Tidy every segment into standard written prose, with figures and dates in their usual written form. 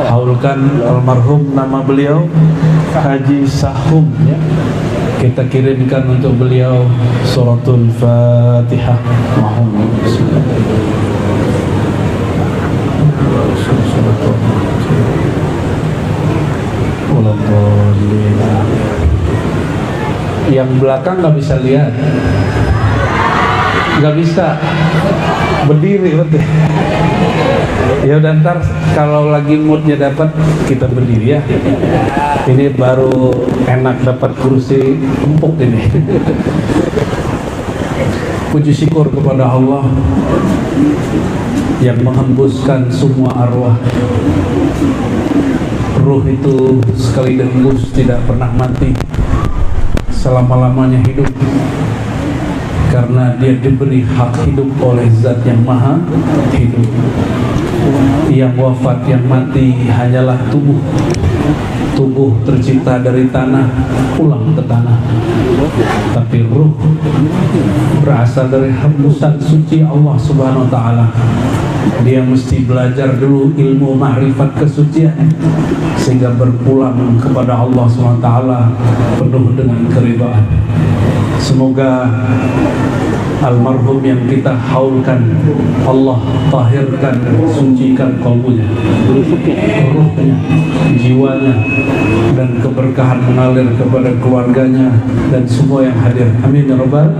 haulkan almarhum, nama beliau Haji Sahum ya. Kita kirimkan untuk beliau suratul Fatihah. Yang belakang nggak bisa lihat, nggak bisa berdiri betul. Ya udah, ntar kalau lagi moodnya dapat kita berdiri ya. Ini baru enak dapat kursi empuk ini. Puji syukur kepada Allah yang menghembuskan semua arwah. Ruh itu sekali dihembus tidak pernah mati, selama-lamanya hidup, karena dia diberi hak hidup oleh Zat yang Maha Hidup. Yang wafat, yang mati hanyalah tubuh. Tubuh tercipta dari tanah, pulang ke tanah. Tapi ruh berasal dari hembusan suci Allah Subhanahu wa Ta'ala. Dia mesti belajar dulu ilmu ma'rifat kesucian sehingga berpulang kepada Allah Subhanahu wa Ta'ala penuh dengan keridhaan. Semoga almarhum yang kita haulkan Allah tahirkan, sucikan kalbunya, ruhnya, jiwanya, dan keberkahan mengalir kepada keluarganya dan semua yang hadir. Amin ya rabbal.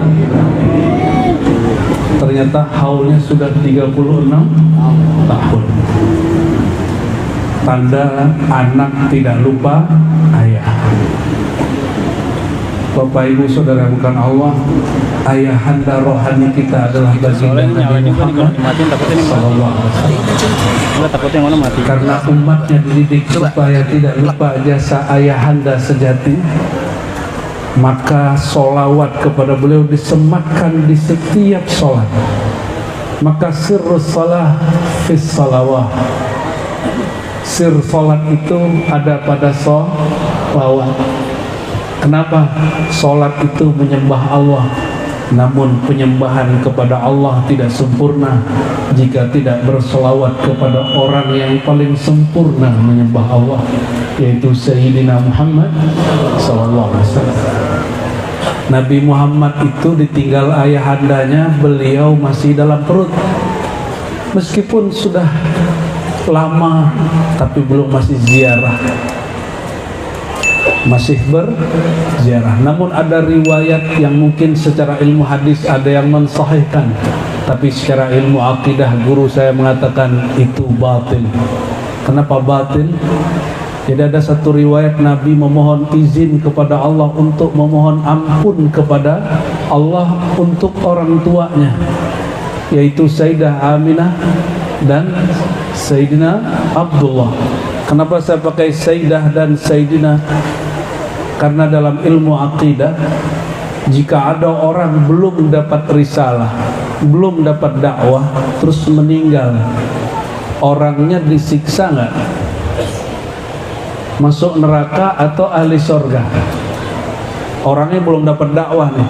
Ternyata haulnya sudah 36 tahun. Tanda anak tidak lupa ayah. Bapak Ibu Saudara bukan Allah, ayahanda rohani kita adalah baginda Nabi Muhammad sallallahu alaihi wasallam. Karena umatnya dididik supaya tidak lupa jasa ayahanda sejati, maka solawat kepada beliau disematkan di setiap sholat. Maka sirrus salah fis salawah, sir sholat itu ada pada solawat. Kenapa? Sholat itu menyembah Allah, namun penyembahan kepada Allah tidak sempurna jika tidak berselawat kepada orang yang paling sempurna menyembah Allah, yaitu Sayyidina Muhammad SAW. Nabi Muhammad itu ditinggal ayahandanya, beliau masih dalam perut. Meskipun sudah lama, tapi belum masih ziarah, masih berziarah. Namun ada riwayat yang mungkin secara ilmu hadis ada yang mensahihkan, tapi secara ilmu akidah guru saya mengatakan itu batil. Kenapa batil? Jadi ada satu riwayat Nabi memohon izin kepada Allah untuk memohon ampun kepada Allah untuk orang tuanya, yaitu Sayyidah Aminah dan Sayyidina Abdullah. Kenapa saya pakai Sayyidah dan Sayyidina? Karena dalam ilmu akidah, jika ada orang belum dapat risalah, belum dapat dakwah, terus meninggal, orangnya disiksa nggak? Masuk neraka atau ahli surga? Orangnya belum dapat dakwah nih,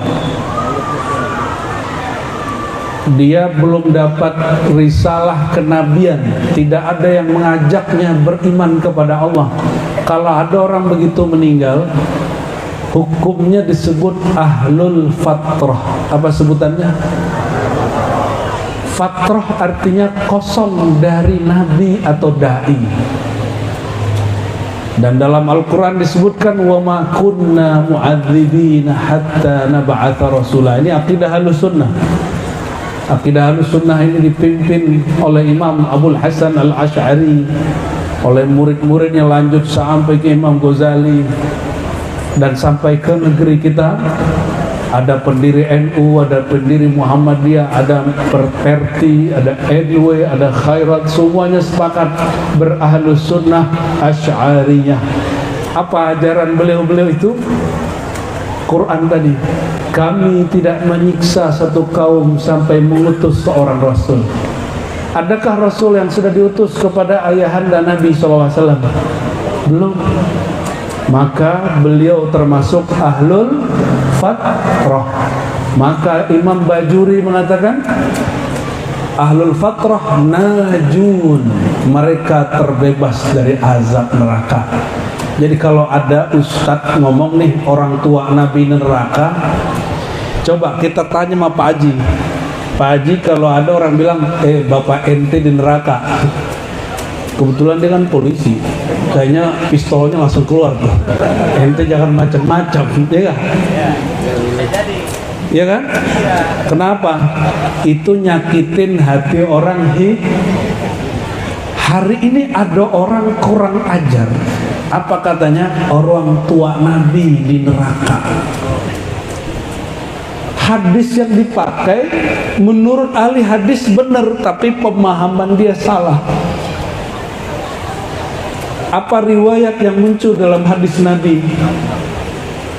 dia belum dapat risalah kenabian, tidak ada yang mengajaknya beriman kepada Allah. Kalau ada orang begitu meninggal, hukumnya disebut ahlul fatrah. Apa sebutannya? Fatrah artinya kosong dari nabi atau dai. Dan dalam Al-Quran disebutkan wa ma kunna mu'adzibina hatta nab'atha rasulah. Ini akidah Ahlus Sunnah. Akidah Ahlus Sunnah ini dipimpin oleh Imam Abul Hasan Al-Asy'ari, oleh murid-muridnya lanjut sampai ke Imam Ghazali dan sampai ke negeri kita. Ada pendiri NU, ada pendiri Muhammadiyah, ada Perti, ada NW, ada Khairat, semuanya sepakat berahlus sunnah Asy'ariyah. Apa ajaran beliau-beliau itu? Quran tadi, kami tidak menyiksa satu kaum sampai mengutus seorang Rasul. Adakah Rasul yang sudah diutus kepada ayahanda Nabi SAW? Belum. Maka beliau termasuk ahlul fatrah. Maka Imam Bajuri mengatakan ahlul fatrah najun, mereka terbebas dari azab neraka. Jadi kalau ada ustadz ngomong nih orang tua Nabi neraka, coba kita tanya sama Pak Haji. Pak Haji, kalau ada orang bilang bapak ente di neraka, kebetulan dia kan polisi, kayaknya pistolnya langsung keluar tuh. Ente jangan macam-macam, ya kan? Ya kan? Kenapa? Itu nyakitin hati orang. Hari ini ada orang kurang ajar. Apa katanya? Orang tua Nabi di neraka. Hadis yang dipakai menurut ahli hadis benar, tapi pemahaman dia salah. Apa riwayat yang muncul dalam hadis Nabi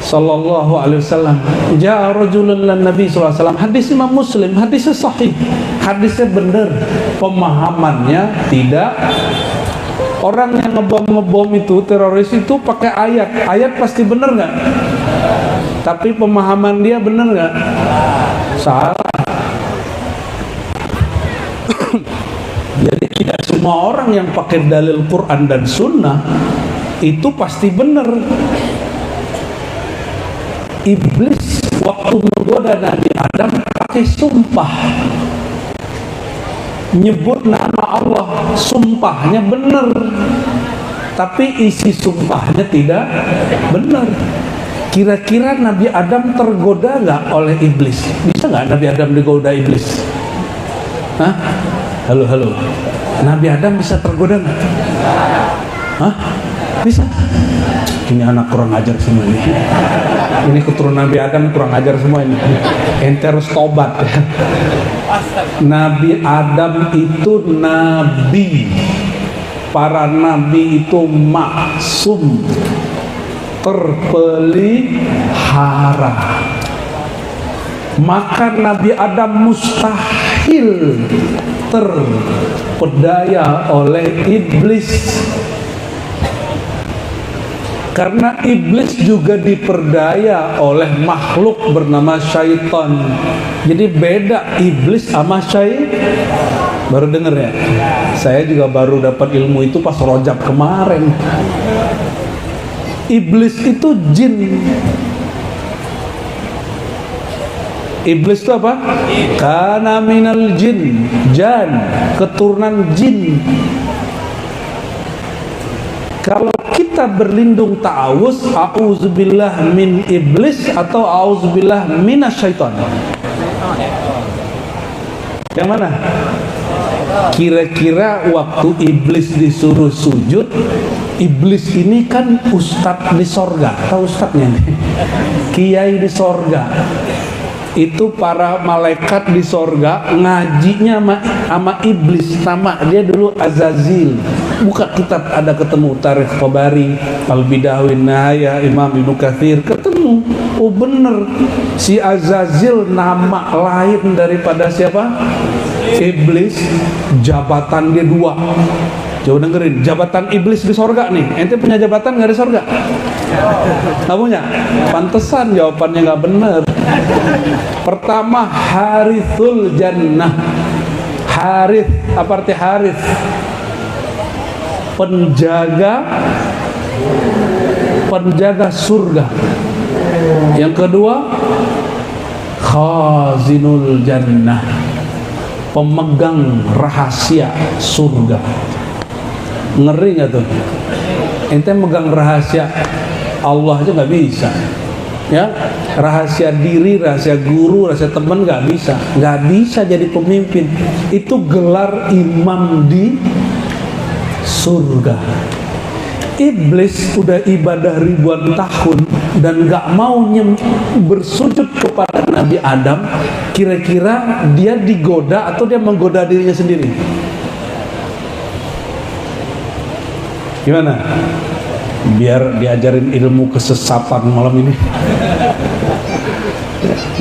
sallallahu alaihi wasallam? Ja'a rajulun lan Nabi sallallahu alaihi wasallam. Hadis Imam Muslim, hadisnya sahih. Hadisnya benar, pemahamannya tidak. Orang yang ngebom itu, teroris itu pakai ayat. Ayat pasti benar nggak? Tapi pemahaman dia benar nggak? Salah. Jadi tidak semua orang yang pakai dalil Quran dan Sunnah itu pasti benar. Iblis waktu menggoda Nabi Adam pakai sumpah, nyebut nama Allah, sumpahnya benar, tapi isi sumpahnya tidak benar. Kira-kira Nabi Adam tergoda nggak oleh iblis? Bisa nggak Nabi Adam digoda iblis? Hah? Halo. Nabi Adam bisa tergoda nggak? Hah? Bisa? Ini anak kurang ajar semua ini. Ini keturunan Nabi Adam kurang ajar semua ini. Ente harus tobat. Nabi Adam itu nabi. Para nabi itu maksum, terpelihara. Maka Nabi Adam mustahil terpedaya oleh iblis. Karena iblis juga diperdaya oleh makhluk bernama syaitan. Jadi beda iblis sama syaitan. Baru denger ya? Saya juga baru dapat ilmu itu pas rojab kemarin. Iblis itu jin. Iblis itu apa? Kana minal jin, jan, keturunan jin. Kalau kita berlindung ta'awuz, a'udzubillah min iblis atau a'udzubillah minasyaiton. Yang mana? Kira-kira waktu iblis disuruh sujud, iblis ini kan ustadz di sorga. Tahu ustadznya nih? Kiai di sorga. Itu para malaikat di sorga ngajinya sama iblis. Nama dia dulu Azazil. Buka kitab, ada ketemu Tarikh Tabari, Al-Bidahwin Nihayah, Imam Ibnu Katsir, ketemu. Oh bener, si Azazil nama lain daripada siapa? Iblis. Jabatan dia dua. Coba dengerin, jabatan iblis di sorga nih. Ente punya jabatan nggak di sorga? Nggak punya? Pantesan jawabannya nggak bener. Pertama, Harithul Jannah. Harith, apa arti Harith? Penjaga surga. Yang kedua, Khazinul Jannah, pemegang rahasia surga. Ngeri nggak tuh? Ente megang rahasia Allah aja nggak bisa, ya. Rahasia diri, rahasia guru, rahasia teman nggak bisa jadi pemimpin. Itu gelar imam di surga. Iblis udah ibadah ribuan tahun dan gak mau bersujud kepada Nabi Adam. Kira-kira dia digoda atau dia menggoda dirinya sendiri? Gimana? Biar diajarin ilmu kesesatan malam ini.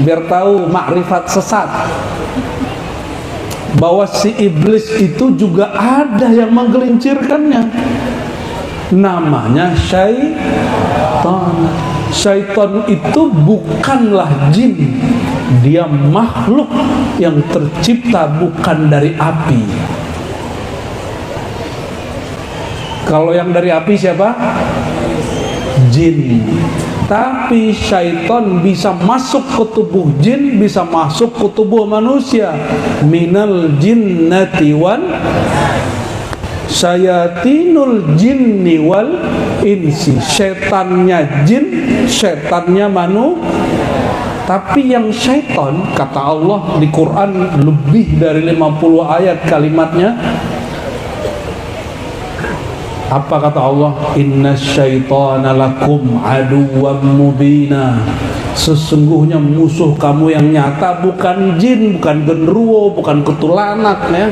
Biar tahu makrifat sesat. Bahwa si iblis itu juga ada yang menggelincirkannya. Namanya syaitan. Syaitan itu bukanlah jin. Dia makhluk yang tercipta bukan dari api. Kalau yang dari api siapa? Jin. Tapi syaitan bisa masuk ke tubuh jin, bisa masuk ke tubuh manusia. Minal jinnati wal syayatinul jinni wal insi. Setannya jin, setannya manusia. Tapi yang syaitan, kata Allah di Quran lebih dari 50 ayat kalimatnya. Apa kata Allah? Inna syaitana lakum aduwwam mubina. Sesungguhnya musuh kamu yang nyata bukan jin, bukan genderuwo, bukan ketulanak ya,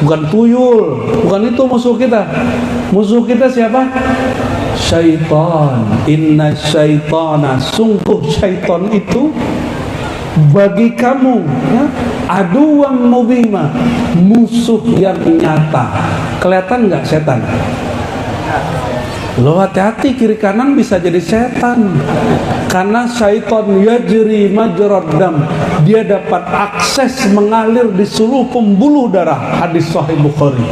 bukan tuyul, bukan itu musuh kita. Musuh kita siapa? Syaitan. Inna syaitana, sungguh syaitan itu bagi kamu ya, aduwwam mubina, musuh yang nyata. Kelihatan nggak setan? Lo hati-hati, kiri kanan bisa jadi setan. Karena syaitan yajri majrad dam, dia dapat akses mengalir di seluruh pembuluh darah. Hadis Sahih Bukhari.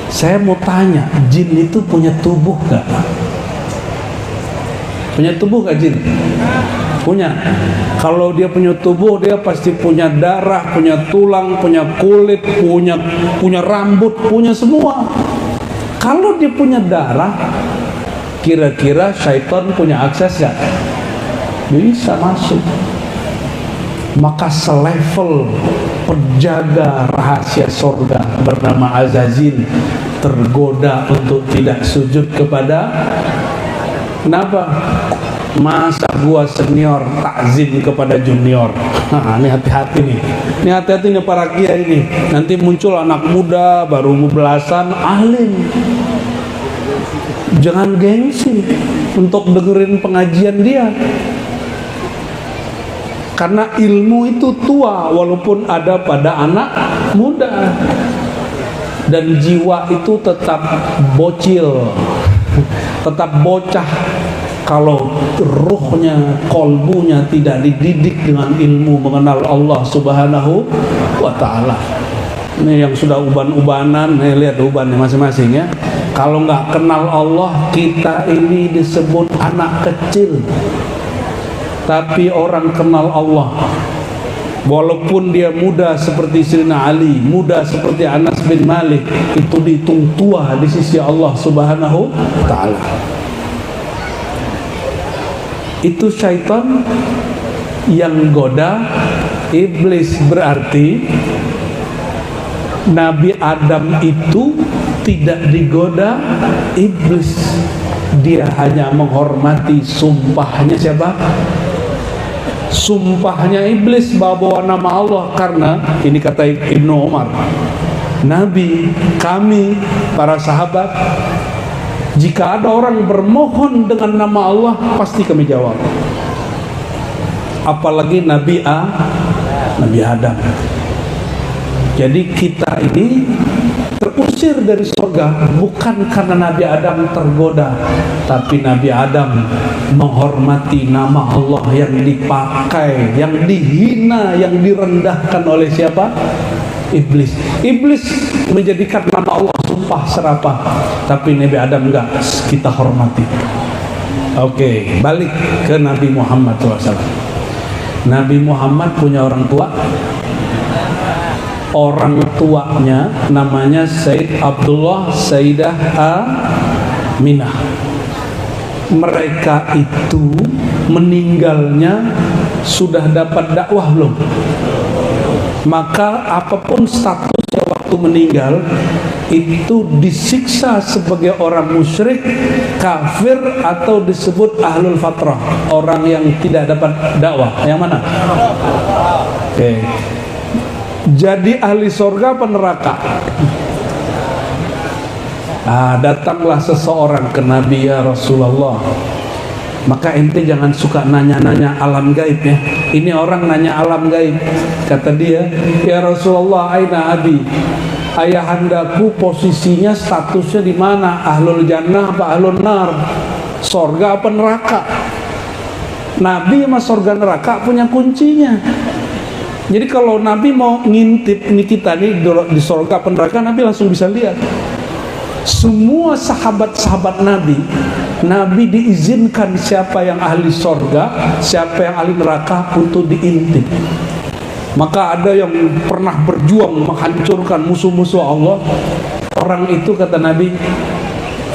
Saya mau tanya, jin itu punya tubuh nggak? Punya tubuh nggak jin? Punya. Kalau dia punya tubuh, dia pasti punya darah, punya tulang, punya kulit, punya rambut, punya semua. Kalau dia punya darah, kira-kira syaitan punya akses nggak? Bisa masuk. Maka selevel penjaga rahasia surga bernama Azazil tergoda untuk tidak sujud kepada. Kenapa? Masa gua senior takzim kepada junior. Nah, ini hati-hati nih. Ini hati-hati nih para kiai ini. Nanti muncul anak muda baru belasan alim. Jangan gengsi untuk dengerin pengajian dia. Karena ilmu itu tua walaupun ada pada anak muda. Dan jiwa itu tetap bocil, tetap bocah. Kalau ruhnya, kolbunya tidak dididik dengan ilmu mengenal Allah Subhanahu wa ta'ala. Ini yang sudah uban-ubanan, lihat ubannya masing-masing ya. Kalau nggak kenal Allah, kita ini disebut anak kecil. Tapi orang kenal Allah, walaupun dia muda seperti Sayyidina Ali, muda seperti Anas bin Malik, itu dihitung tua di sisi Allah Subhanahu wa ta'ala. Itu syaitan yang goda iblis. Berarti Nabi Adam itu tidak digoda iblis. Dia hanya menghormati sumpahnya siapa? Sumpahnya iblis bawa nama Allah. Karena ini kata Ibnu Umar, Nabi, kami, para sahabat, jika ada orang bermohon dengan nama Allah, pasti kami jawab. Apalagi Nabi Adam. Jadi kita ini terusir dari surga bukan karena Nabi Adam tergoda, tapi Nabi Adam menghormati nama Allah yang dipakai, yang dihina, yang direndahkan oleh siapa? Iblis. Iblis menjadikan nama Allah sumpah serapah, tapi Nabi Adam enggak, kita hormati. Oke, balik ke Nabi Muhammad SAW. Nabi Muhammad punya orang tua. Orang tuanya namanya Sayyid Abdullah, Sayyidah Aminah. Mereka itu meninggalnya sudah dapat dakwah belum? Maka apapun statusnya waktu meninggal, itu disiksa sebagai orang musyrik, kafir, atau disebut ahlul fatrah, orang yang tidak dapat dakwah. Yang mana? Oke. Jadi ahli surga apa neraka? Datanglah seseorang ke Nabi, ya Rasulullah. Maka ente jangan suka nanya-nanya alam gaib ya. Ini orang nanya alam gaib. Kata dia, ya Rasulullah, aina abi? Ayahandaku posisinya, statusnya di mana? Ahlul jannah apa ahlul nar? Sorga apa neraka? Nabi sama sorga neraka punya kuncinya. Jadi kalau Nabi mau ngintip ini kita nih di surga apa neraka, Nabi langsung bisa lihat. Semua sahabat-sahabat Nabi diizinkan siapa yang ahli surga, siapa yang ahli neraka untuk diintip. Maka ada yang pernah berjuang menghancurkan musuh-musuh Allah, orang itu kata Nabi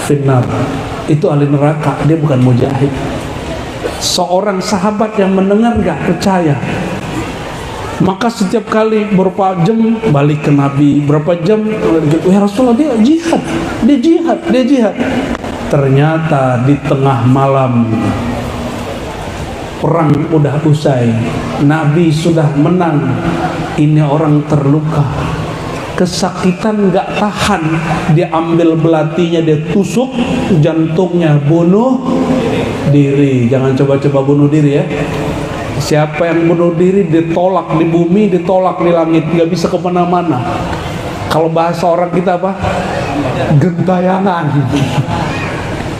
finnar, itu ahli neraka, dia bukan mujahid. Seorang sahabat yang mendengar gak percaya, maka setiap kali berapa jam balik ke Nabi, berapa jam, ya Rasulullah dia jihad. Ternyata di tengah malam perang udah usai, Nabi sudah menang, ini orang terluka, kesakitan gak tahan, dia ambil belatinya, dia tusuk jantungnya, bunuh diri. Jangan coba-coba bunuh diri ya. Siapa yang bunuh diri ditolak di bumi, ditolak di langit, nggak bisa kemana-mana. Kalau bahasa orang kita apa? Gentayangan.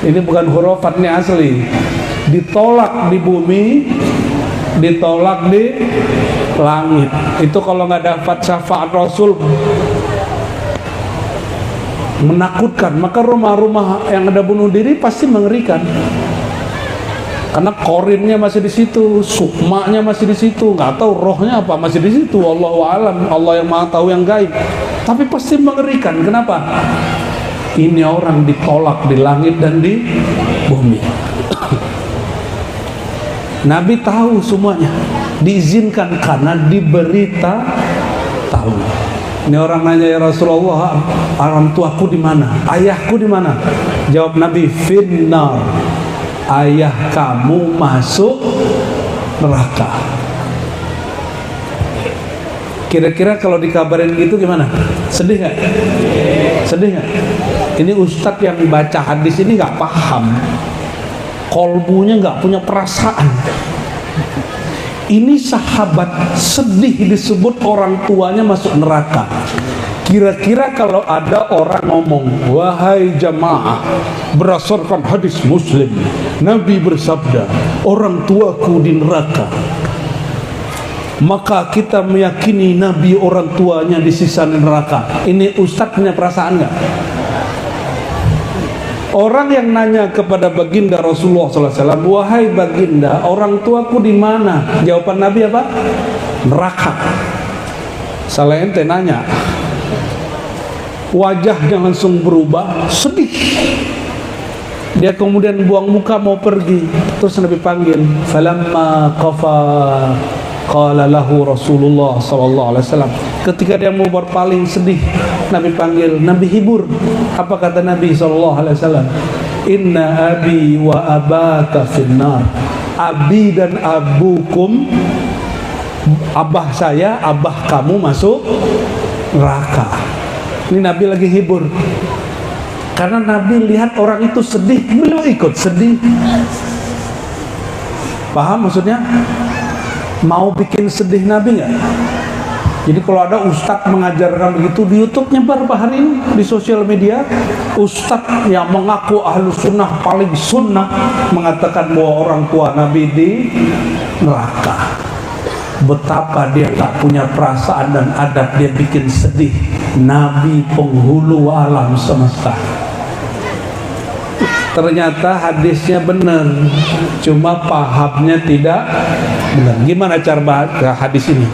Ini bukan hurufat, ini asli. Ditolak di bumi, ditolak di langit. Itu kalau nggak dapat syafaat Rasul, menakutkan. Maka rumah-rumah yang ada bunuh diri pasti mengerikan. Karena korinnya masih di situ, sukmanya masih di situ, nggak tahu rohnya apa masih di situ. Wallahu alam, Allah yang maha tahu yang gaib. Tapi pasti mengerikan. Kenapa? Ini orang ditolak di langit dan di bumi. Nabi tahu semuanya, diizinkan karena diberita tahu. Ini orang nanya, ya Rasulullah, orang tuaku di mana? Ayahku di mana? Jawab Nabi, finnar. Ayah kamu masuk neraka. Kira-kira kalau dikabarin gitu gimana? Sedih nggak? Sedih nggak? Ini ustadz yang baca hadis ini nggak paham, kolbunya nggak punya perasaan. Ini sahabat sedih disebut orang tuanya masuk neraka. Kira-kira kalau ada orang ngomong, wahai jamaah, berdasarkan hadis Muslim, Nabi bersabda, orang tuaku di neraka, maka kita meyakini Nabi orang tuanya di sisa neraka. Ini ustadz punya perasaan nggak? Orang yang nanya kepada baginda Rasulullah SAW, wahai baginda, orang tuaku di mana? Jawaban Nabi apa? Neraka. Salah ente nanya. Wajahnya langsung berubah, sedih. Dia kemudian buang muka mau pergi. Terus Nabi panggil, falamma qafa qala lahu Rasulullah SAW. Ketika dia mau berpaling sedih, Nabi panggil, Nabi hibur. Apa kata Nabi SAW? Inna abi wa abaka finnar. Abi dan abukum, abah saya, abah kamu masuk neraka. Ini Nabi lagi hibur. Karena Nabi lihat orang itu sedih, beliau ikut sedih. Paham maksudnya? Mau bikin sedih Nabi nggak? Jadi kalau ada ustadz mengajarkan begitu di YouTube, nyebar hari ini di sosial media, ustadz yang mengaku ahlu sunnah paling sunnah mengatakan bahwa orang tua Nabi di neraka. Betapa dia tak punya perasaan dan adab, dia bikin sedih Nabi penghulu alam semesta. Ternyata hadisnya benar, cuma pahamnya tidak benar. Gimana cara baca hadis ini?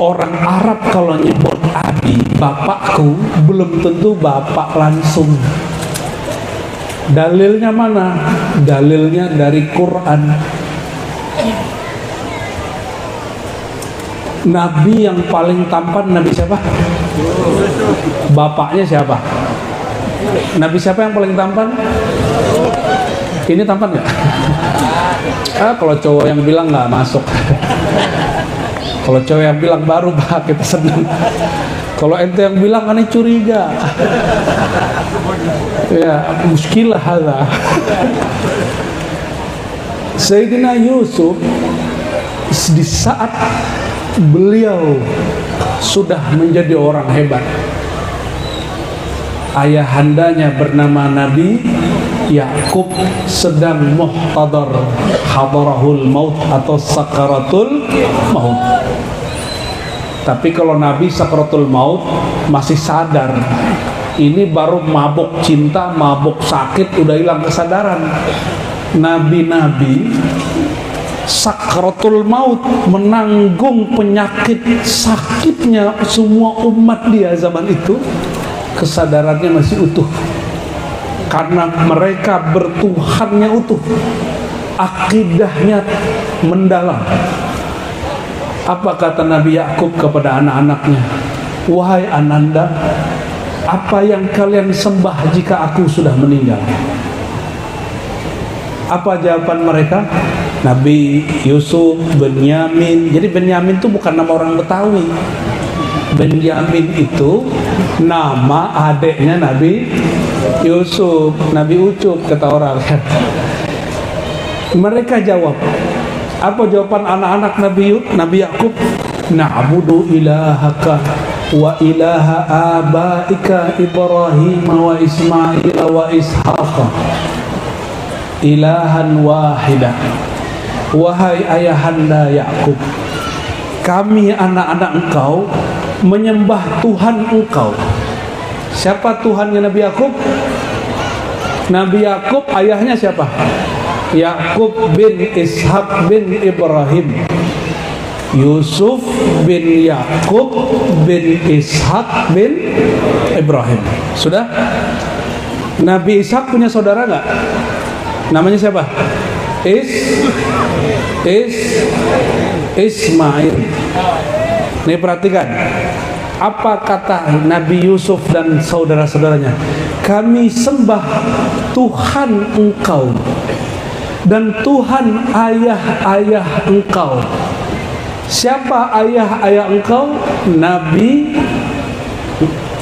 Orang Arab kalau nyebut abi, bapakku, belum tentu bapak langsung. Dalilnya mana? Dalilnya dari Quran. Nabi yang paling tampan Nabi siapa? Bapaknya siapa? Nabi siapa yang paling tampan? Ini tampan nggak? Kalau cowok yang bilang nggak masuk. Kalau cowok yang bilang baru bah kita senang. Kalau ente yang bilang kan curiga. Ya, muskilah hadza. Sayyidina Yusuf di saat beliau sudah menjadi orang hebat, ayahandanya bernama Nabi Yakub sedang muhtadar, hadarahul maut atau sakaratul maut. Tapi kalau Nabi sakratul maut masih sadar. Ini baru mabuk cinta, mabuk sakit, udah hilang kesadaran. Nabi-nabi sakratul maut menanggung penyakit sakitnya semua umat dia zaman itu, kesadarannya masih utuh karena mereka bertuhannya utuh, akidahnya mendalam. Apa kata Nabi Yakub kepada anak-anaknya? Wahai Ananda, apa yang kalian sembah jika aku sudah meninggal? Apa jawaban mereka? Nabi Yusuf, Benyamin. Jadi Benyamin itu bukan nama orang Betawi. Benyamin itu nama adiknya Nabi Yusuf, Nabi Ucup kata orang. Mereka jawab. Apa jawaban anak-anak Nabi Yakub? Na'budu ilahaka wa ilaha abaika Ibrahim wa Ismail wa Ishaq ilahan wahidah. Wahai ayahanda Yakub, kami anak-anak engkau menyembah Tuhan engkau. Siapa Tuhannya Nabi Yakub? Nabi Yakub ayahnya siapa? Yakub bin Ishaq bin Ibrahim. Yusuf bin Yakub bin Ishaq bin Ibrahim. Sudah? Nabi Ishaq punya saudara nggak? Namanya siapa? Ismail. Nih perhatikan, apa kata Nabi Yusuf dan saudara-saudaranya? Kami sembah Tuhan engkau dan Tuhan ayah-ayah engkau. Siapa ayah-ayah engkau? Nabi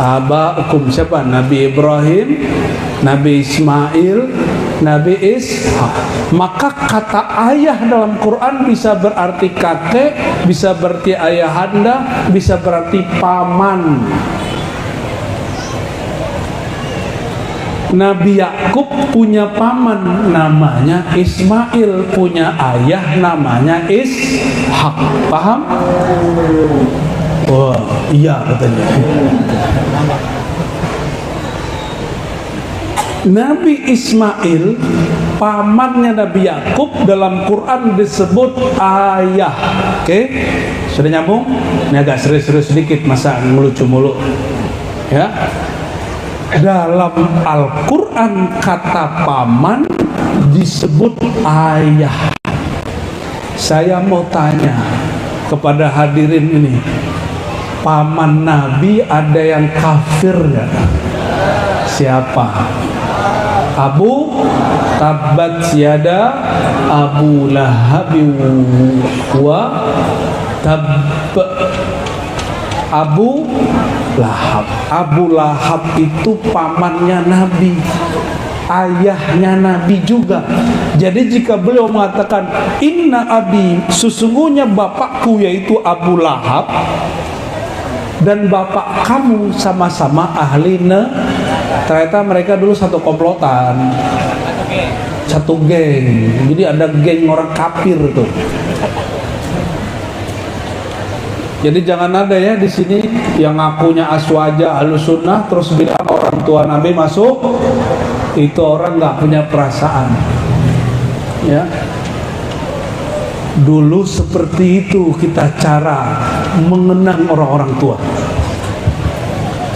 Abaukum. Siapa? Nabi Ibrahim, Nabi Ismail, Nabi Ishaq. Maka kata ayah dalam Quran bisa berarti kakek, bisa berarti ayahanda, bisa berarti paman. Nabi Yakub punya paman namanya Ismail, punya ayah namanya Ishaq. Paham? Wah, iya katanya. Nabi Ismail, pamannya Nabi Yakub, dalam Quran disebut ayah. Oke, sudah nyambung? Ini agak serius-serius sedikit, masa melucu mulu ya. Dalam Al-Quran kata paman disebut ayah. Saya mau tanya kepada hadirin ini, paman Nabi ada yang kafir gak? Siapa? Abu Tabbat Yada Abu Lahab wa Tab. Abu Lahab. Abu Lahab itu pamannya Nabi, ayahnya Nabi juga. Jadi jika beliau mengatakan inna abi, sesungguhnya bapakku yaitu Abu Lahab dan bapak kamu sama-sama ahli ternyata mereka dulu satu komplotan, satu geng. Jadi ada geng orang kafir tuh. Jadi jangan ada ya di sini yang ngakunya aswaja Ahlus Sunnah terus bilang orang tua Nabi masuk. Itu orang nggak punya perasaan. Ya. Dulu seperti itu kita cara mengenang orang-orang tua.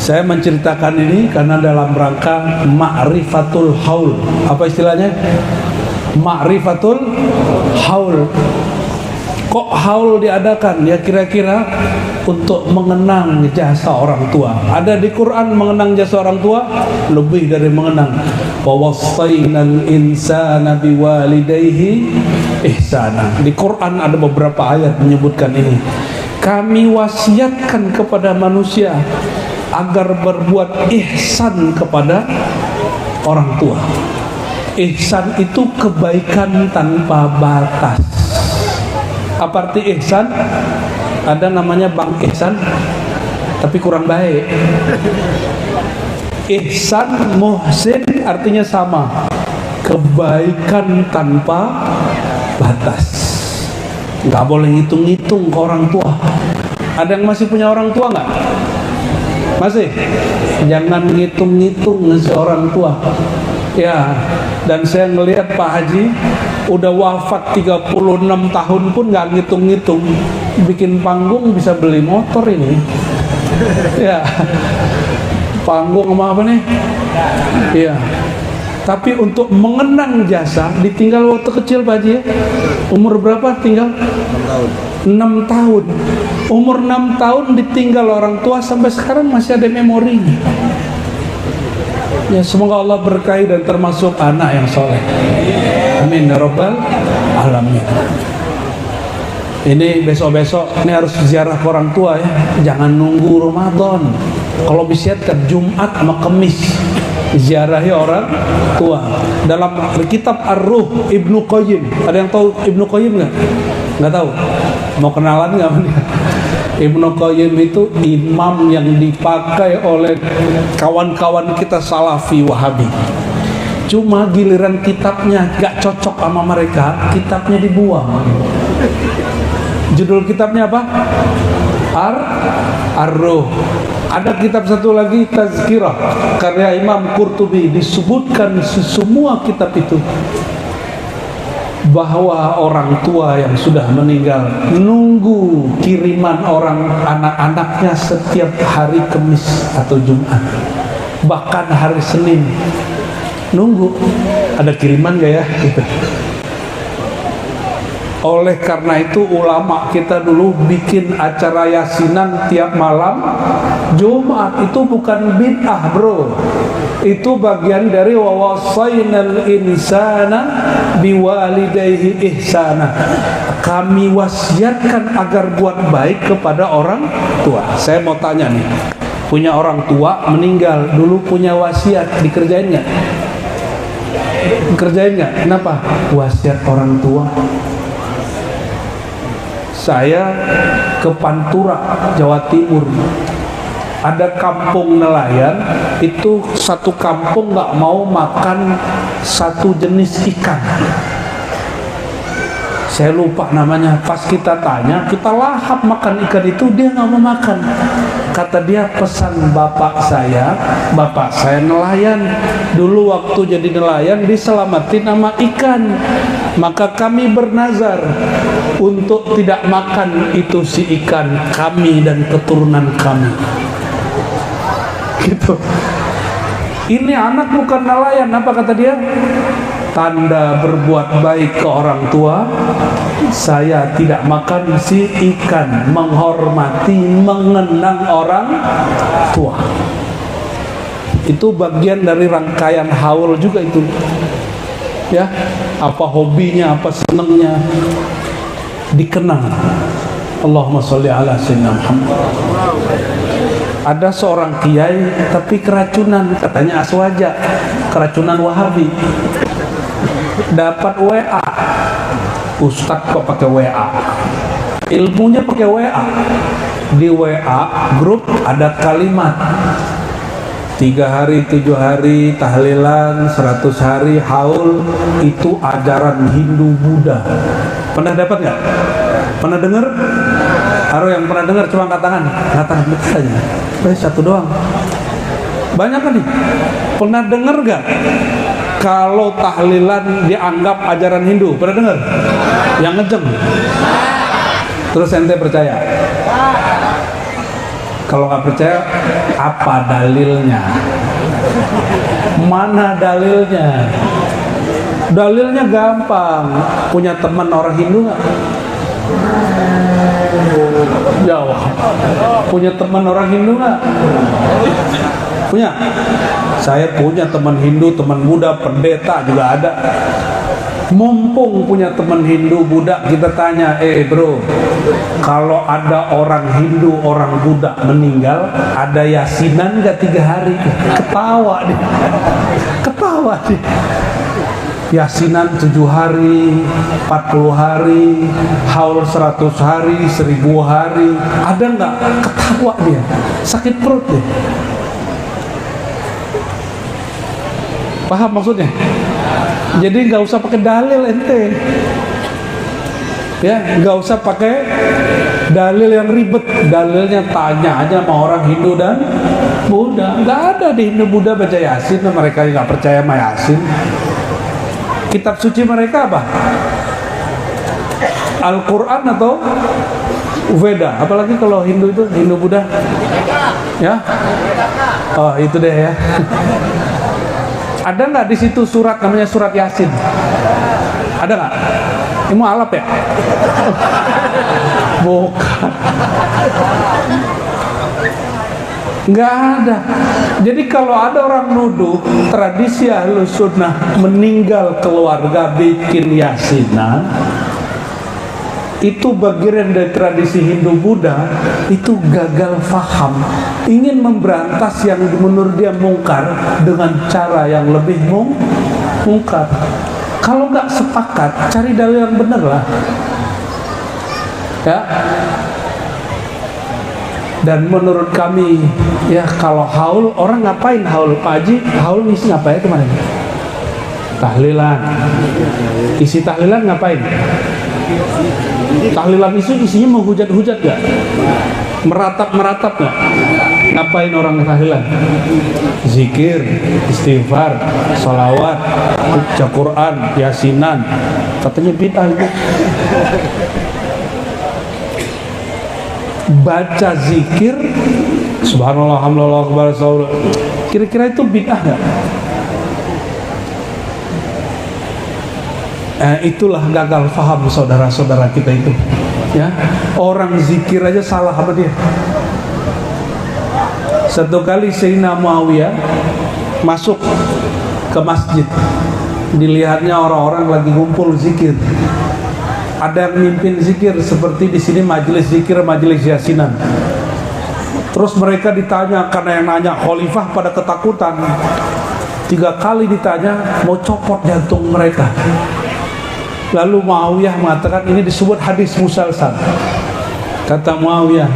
Saya menceritakan ini karena dalam rangka ma'rifatul haul. Apa istilahnya? Ma'rifatul haul. Kok haul diadakan? Ya kira-kira untuk mengenang jasa orang tua. Ada di Quran mengenang jasa orang tua? Lebih dari mengenang. Wa wassaynal insana biwalidayhi ihsana. Di Quran ada beberapa ayat menyebutkan ini. Kami wasiatkan kepada manusia agar berbuat ihsan kepada orang tua. Ihsan itu kebaikan tanpa batas. Apa arti ihsan? Ada namanya Bang Ihsan, tapi kurang baik. Ihsan, muhsin artinya sama, kebaikan tanpa batas. Nggak boleh hitung-hitung ke orang tua. Ada yang masih punya orang tua nggak? Masih? Jangan ngitung-ngitung si orang tua. Ya, dan saya ngelihat Pak Haji udah wafat 36 tahun pun nggak ngitung-ngitung. Bikin panggung bisa beli motor ini. Ya, panggung sama apa nih? Iya. Tapi untuk mengenang jasa ditinggal waktu kecil Pak Haji ya. Umur berapa tinggal? 6 tahun. 6 tahun. Umur 6 tahun ditinggal orang tua sampai sekarang masih ada memorinya. Ya, semoga Allah berkahi dan termasuk anak yang soleh. Amin ya rabbal alamin. Ini besok-besok ini harus ziarah ke orang tua ya. Jangan nunggu Ramadan. Kalau bisa kan Jumat sama Kamis ziarahi orang tua. Dalam kitab Ar-Ruh Ibnu Qayyim, ada yang tahu Ibnu Qayyim nggak? Nggak tahu. Mau kenalan nggak? Ibnu Qayyim itu imam yang dipakai oleh kawan-kawan kita Salafi Wahabi. Cuma giliran kitabnya gak cocok sama mereka, kitabnya dibuang. Judul kitabnya apa? Ar-Ruh. Ada kitab satu lagi, Tazkirah, karya Imam Qurtubi. Disebutkan semua kitab itu bahwa orang tua yang sudah meninggal nunggu kiriman orang anak-anaknya setiap hari Kamis atau Jumat, bahkan hari Senin nunggu ada kiriman gak ya gitu. Oleh karena itu ulama kita dulu bikin acara yasinan tiap malam Jumat. Itu bukan bid'ah bro, itu bagian dari wawasainal insana biwalidayhi ihsana. Kami wasiatkan agar buat baik kepada orang tua. Saya mau tanya nih, punya orang tua meninggal, dulu punya wasiat, dikerjain nggak? Dikerjain nggak? Kenapa? Wasiat orang tua. Saya ke Pantura, Jawa Timur. Ada kampung nelayan, itu satu kampung nggak mau makan satu jenis ikan. Saya lupa namanya. Pas kita tanya, kita lahap makan ikan itu, dia nggak mau makan. Kata dia, pesan bapak saya nelayan. Dulu waktu jadi nelayan diselamatin sama ikan. Maka kami bernazar untuk tidak makan itu si ikan, kami dan keturunan kami. Gitu. Ini anak bukan nelayan, apa kata dia? Tanda berbuat baik ke orang tua, saya tidak makan si ikan, menghormati, mengenang orang tua. Itu bagian dari rangkaian haul juga itu. Ya, apa hobinya, apa senangnya, dikenang. Allahumma sholli ala sayyidina Muhammad. Ada seorang kiai tapi keracunan, katanya aswaja, keracunan Wahabi. Dapat WA, Ustadz kok pakai WA? Ilmunya pakai WA. Di WA grup ada kalimat 3 hari, 7 hari tahlilan, 100 hari haul, itu ajaran Hindu Buddha. Pernah dapat nggak? Pernah dengar? Harus yang pernah dengar cuma angkat tangan. Angkat tangan aja. Satu doang. Banyak kan nih? Pernah dengar nggak? Kalau tahlilan dianggap ajaran Hindu, pernah dengar? Yang ngejeng. Terus ente percaya? Kalau nggak percaya, apa dalilnya? Mana dalilnya? Dalilnya gampang. Punya teman orang Hindu nggak? Jawab. Punya teman orang Hindu nggak? Punya? Saya punya teman Hindu, teman Buddha, pendeta juga ada. Mumpung punya teman Hindu, Buddha, kita tanya, bro, kalau ada orang Hindu, orang Buddha meninggal, ada yasinan nggak 3 hari? Ketawa dia. Ketawa dia. Yasinan 7 hari, 40 hari, haul 100 hari, 1000 hari, ada nggak? Ketawa dia. Sakit perut deh. Paham maksudnya? Jadi nggak usah pakai dalil ente, ya nggak usah pakai dalil yang ribet. Dalilnya tanya aja sama orang Hindu dan Buddha. Nggak ada di Hindu Buddha baca Yasin, mereka nggak percaya sama Yasin. Kitab suci mereka apa? Al-Quran atau Veda? Apalagi kalau Hindu itu, Hindu Buddha ya? Oh itu deh ya. Ada nggak di situ surat namanya surat Yasin? Ada nggak? Ini mau alap ya? Bukan. Nggak ada. Jadi kalau ada orang nuduh tradisi Ahlus Sunnah meninggal keluarga bikin yasinan, itu bagian dari tradisi Hindu Buddha, itu gagal faham, ingin memberantas yang menurut dia mungkar dengan cara yang lebih mungkar. Kalau nggak sepakat, cari dalil yang benar lah ya. Dan menurut kami ya, kalau haul, orang ngapain haul? Pak Haji, haul ngisi ngapain kemarin? Tahlilan. Isi tahlilan ngapain? Tahlilan itu isinya menghujat-hujat gak? Meratap gak? Ngapain orang tahlilan? Zikir, istighfar, sholawat, baca Quran, yasinan. Katanya bid'ah itu. Baca zikir, subhanallah, alhamdulillah, akbar, kira-kira itu bid'ah gak? Itulah gagal faham saudara-saudara kita itu ya. Orang zikir aja salah sama dia. Satu kali Sayyidina Muawiyah masuk ke masjid, dilihatnya orang-orang lagi ngumpul zikir. Ada yang mimpin zikir seperti di sini majelis zikir, majelis yasinan. Terus mereka ditanya, karena yang nanya khalifah pada ketakutan. 3 kali ditanya, mau copot jantung mereka. Lalu Muawiyah mengatakan, ini disebut hadis musalsal. Kata Muawiyah,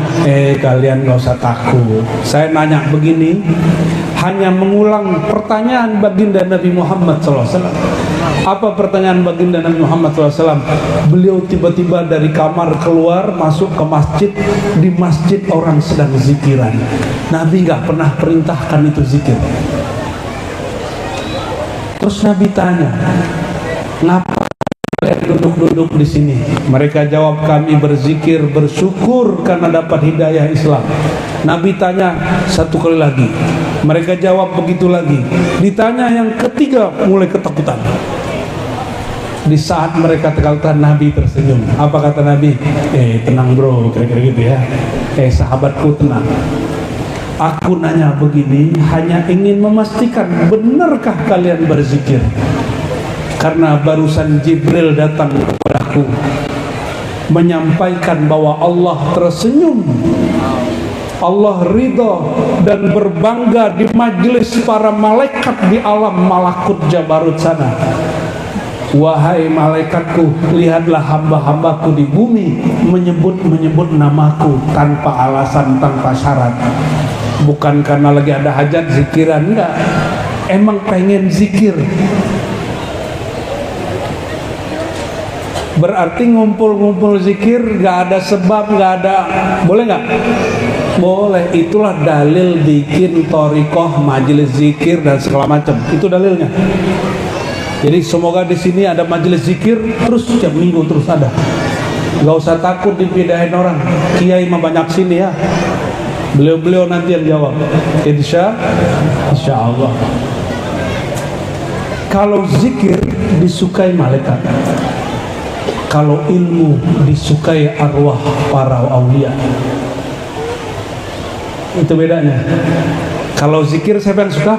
kalian gak usah takut. Saya nanya begini, hanya mengulang pertanyaan baginda Nabi Muhammad SAW. Apa pertanyaan baginda Nabi Muhammad SAW? Beliau tiba-tiba dari kamar keluar, masuk ke masjid. Di masjid orang sedang zikiran. Nabi gak pernah perintahkan itu zikir. Terus Nabi tanya, ngapa duduk-duduk di sini? Mereka jawab, kami berzikir, bersyukur karena dapat hidayah Islam. Nabi tanya 1 kali lagi, mereka jawab begitu lagi. Ditanya yang ketiga, mulai ketakutan. Di saat mereka ketakutan, Nabi tersenyum. Apa kata Nabi? Tenang bro, kira-kira gitu ya. Sahabatku tenang. Aku nanya begini, hanya ingin memastikan benarkah kalian berzikir? Karena barusan Jibril datang kepadaku menyampaikan bahwa Allah tersenyum, Allah ridha dan berbangga di majelis para malaikat di alam malakut Jabarut sana. Wahai malaikatku, lihatlah hamba-hambaku di bumi menyebut namaku tanpa alasan, tanpa syarat. Bukan karena lagi ada hajat zikiran, enggak. Emang pengen zikir. Berarti ngumpul-ngumpul zikir gak ada sebab, gak ada, boleh gak? Boleh. Itulah dalil bikin thariqah, majelis zikir dan segala macam. Itu dalilnya. Jadi semoga di sini ada majelis zikir terus setiap minggu terus ada. Gak usah takut dipindahin orang. Kiai mah banyak sini ya. Beliau-beliau nanti yang jawab. Insya Allah. Kalau zikir disukai malaikat, kalau ilmu disukai arwah para aulia. Itu bedanya. Kalau zikir siapa yang suka?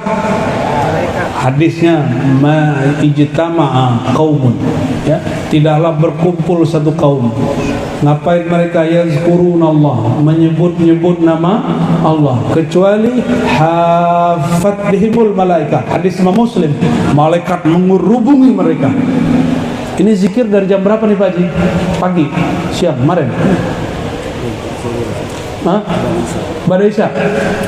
Hadisnya ma ijtama'a qaumun, ya, tidaklah berkumpul satu kaum. Ngapain mereka yazkurunallah, menyebut-nyebut nama Allah, kecuali hafat bihimul malaikat. Hadis Imam Muslim, malaikat mengurubungi mereka. Ini zikir dari jam berapa nih Pak Haji? Pagi, siang, kemarin? Pada Isya.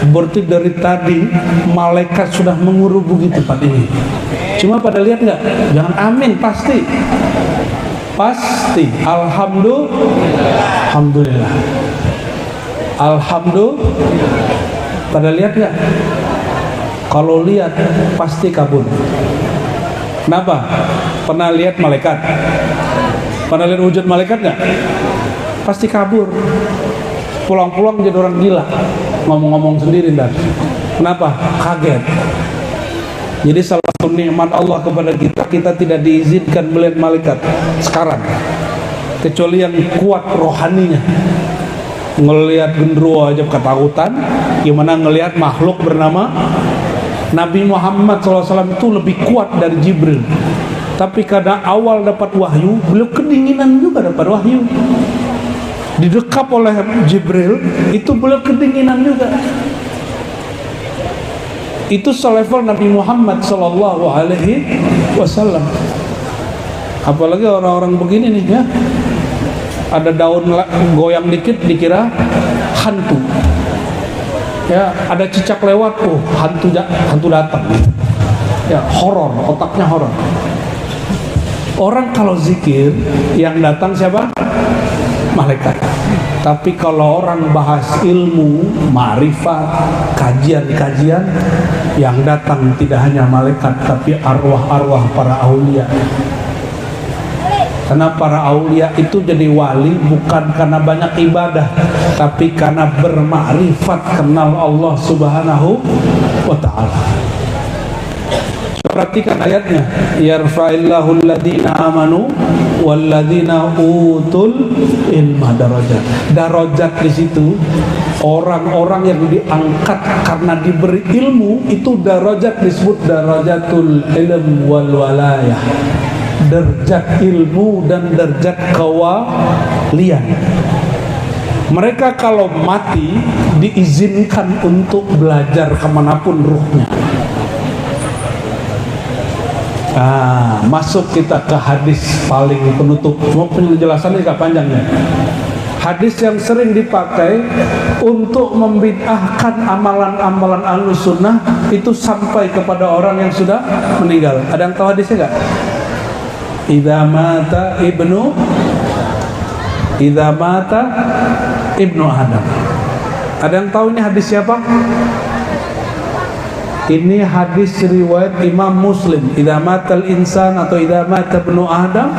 Berarti dari tadi malaikat sudah mengurubugi tempat ini. Cuma pada lihat nggak? Jangan amin, pasti pasti. Alhamdulillah. Pada lihat nggak? Kalau lihat pasti kabur. Kenapa? Pernah lihat malaikat? Pernah lihat wujud malaikat nggak? Pasti kabur. Pulang-pulang jadi orang gila, ngomong-ngomong sendiri dan kenapa? Kaget. Jadi salah satu nikmat Allah kepada kita, kita tidak diizinkan melihat malaikat sekarang, kecuali yang kuat rohaninya. Ngelihat genderuwo aja ketakutan, gimana ngelihat makhluk bernama Nabi Muhammad SAW itu lebih kuat dari Jibril. Tapi karena awal dapat wahyu, beliau kedinginan juga dapat wahyu. Didekap oleh Jibril, itu beliau kedinginan juga. Itu selevel Nabi Muhammad SAW. Apalagi orang-orang begini nih ya, ada daun goyang dikit dikira hantu. Ya, ada cicak lewat, hantu datang. Ya, horor, otaknya horor. Orang kalau zikir yang datang siapa? Malaikat. Tapi kalau orang bahas ilmu, ma'rifat, kajian-kajian, yang datang tidak hanya malaikat tapi arwah-arwah para aulia. Karena para aulia itu jadi wali bukan karena banyak ibadah, tapi karena bermakrifat, kenal Allah Subhanahu wa ta'ala. Perhatikan ayatnya, yarfa'illahu alladhina amanu walladhina utul ilma darajat. Darajat di situ orang-orang yang diangkat karena diberi ilmu, itu darajat disebut darajatul ilm wal walayah. Derajat ilmu dan derajat kewalian. Mereka kalau mati diizinkan untuk belajar kemanapun ruhnya. Masuk kita ke hadis paling penutup. Cuma penjelasannya agak panjang ya. Hadis yang sering dipakai untuk membid'ahkan amalan-amalan Ahlus Sunnah itu sampai kepada orang yang sudah meninggal. Ada yang tahu hadisnya enggak? Idza mata ibnu Adam. Ada yang tahu ini hadis siapa? Ini hadis riwayat Imam Muslim. Idza matal insan atau idza mata ibnu Adam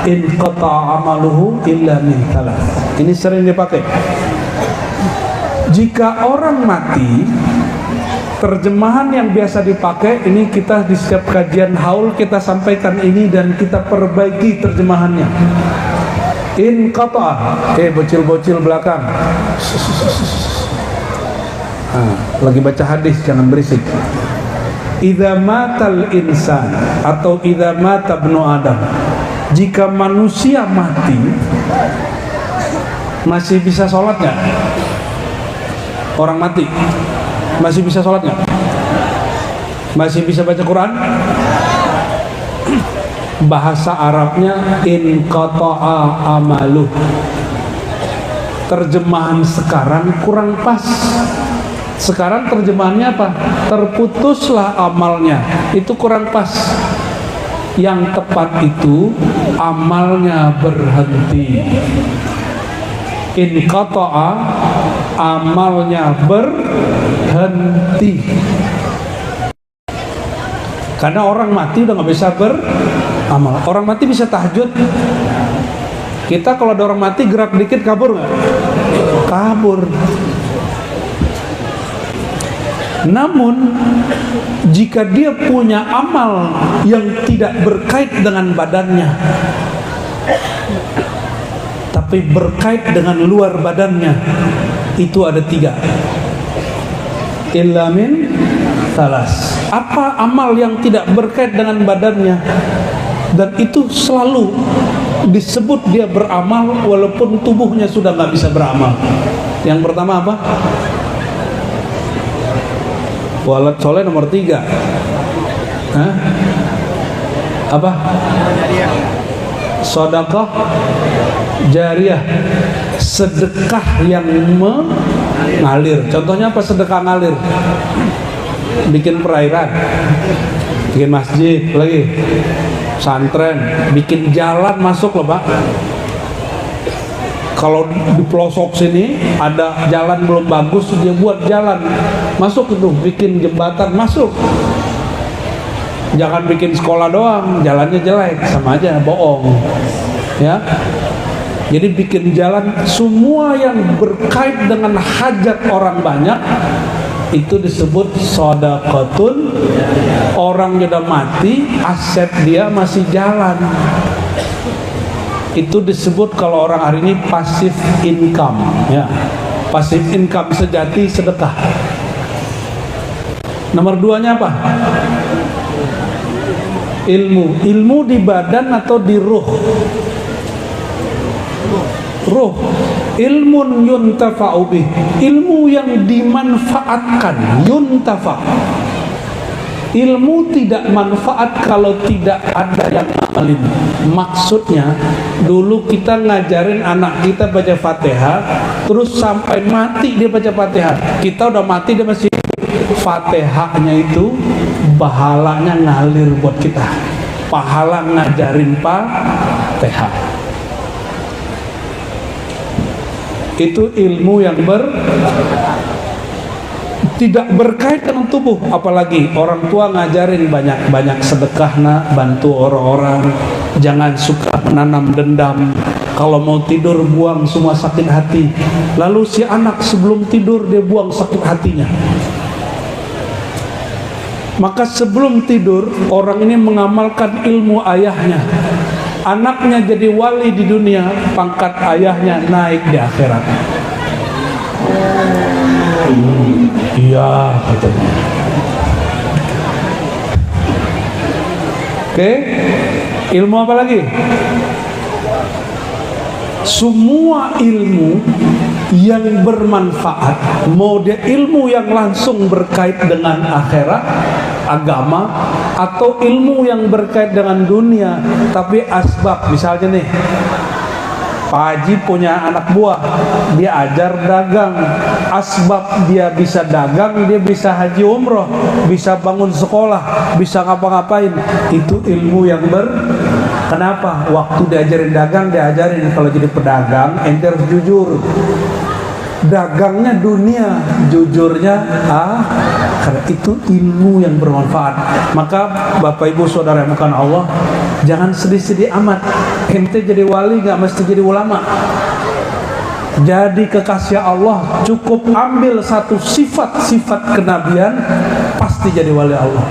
inqata amaluhu illa min thalath. Ini sering dipakai. Jika orang mati, terjemahan yang biasa dipakai ini, kita di setiap kajian haul kita sampaikan ini dan kita perbaiki terjemahannya. Inqata, bocil-bocil belakang. Lagi baca hadis, jangan berisik. Idza matal insan atau idza mata ibnu Adam, jika manusia mati, masih bisa sholat nggak? Orang mati masih bisa sholat nggak? Masih bisa baca Quran? Bahasa Arabnya inqata'a amaluh. Terjemahan sekarang kurang pas. Sekarang terjemahannya apa? Terputuslah amalnya. Itu kurang pas. Yang tepat itu amalnya berhenti. Inqata'a, amalnya berhenti. Karena orang mati udah nggak bisa beramal. Orang mati bisa tahajud. Kita kalau ada orang mati gerak dikit kabur nggak? Kabur. Namun jika dia punya amal yang tidak berkait dengan badannya, tapi berkait dengan luar badannya, itu ada 3. Illa min salas. Apa amal yang tidak berkait dengan badannya dan itu selalu disebut dia beramal walaupun tubuhnya sudah nggak bisa beramal? Yang pertama apa? Walad soleh nomor 3. Apa? Sedekah jariyah, sedekah yang mengalir. Contohnya apa sedekah ngalir? Bikin perairan, bikin masjid, lagi santren bikin jalan masuk loh Pak. Kalau di pelosok sini ada jalan belum bagus, dia buat jalan masuk itu, bikin jembatan masuk. Jangan bikin sekolah doang, jalannya jelek, sama aja bohong. Ya. Jadi bikin jalan, semua yang berkait dengan hajat orang banyak itu disebut shadaqatun. Orang sudah mati, aset dia masih jalan. Itu disebut kalau orang hari ini passive income, ya. Passive income sejati sedekah. Nomor 2-nya apa? Ilmu. Ilmu di badan atau di ruh? Ruh. Ilmun yuntafa'u bih. Ilmu yang dimanfaatkan, yuntafa'. Ilmu tidak manfaat kalau tidak ada yang ngamalin. Maksudnya, dulu kita ngajarin anak kita baca Fatihah, terus sampai mati dia baca Fatihah. Kita udah mati dia masih Fatihahnya itu pahalanya ngalir buat kita. Pahala ngajarin Fatihah. Itu ilmu yang tidak berkait dengan tubuh, apalagi orang tua ngajarin banyak sedekah nak, bantu orang-orang, jangan suka menanam dendam, kalau mau tidur buang semua sakit hati. Lalu si anak sebelum tidur dia buang sakit hatinya. Maka sebelum tidur orang ini mengamalkan ilmu ayahnya. Anaknya jadi wali di dunia, pangkat ayahnya naik di akhirat. Iya katanya. Oke, ilmu apa lagi? Semua ilmu yang bermanfaat, mau dia ilmu yang langsung berkait dengan akhirat, agama, atau ilmu yang berkait dengan dunia tapi asbab. Misalnya nih, Pak Haji punya anak buah, dia ajar dagang. Asbab dia bisa dagang, dia bisa haji umroh, bisa bangun sekolah, bisa ngapa-ngapain. Itu ilmu yang Kenapa? Waktu diajarin dagang, diajarin kalau jadi pedagang, ente harus jujur. Dagangnya dunia, jujurnya karena itu ilmu yang bermanfaat. Maka Bapak Ibu Saudara yang bukan Allah, jangan sedih-sedih amat. Ente jadi wali gak mesti jadi ulama. Jadi kekasih Allah, cukup ambil satu sifat-sifat kenabian, pasti jadi wali Allah.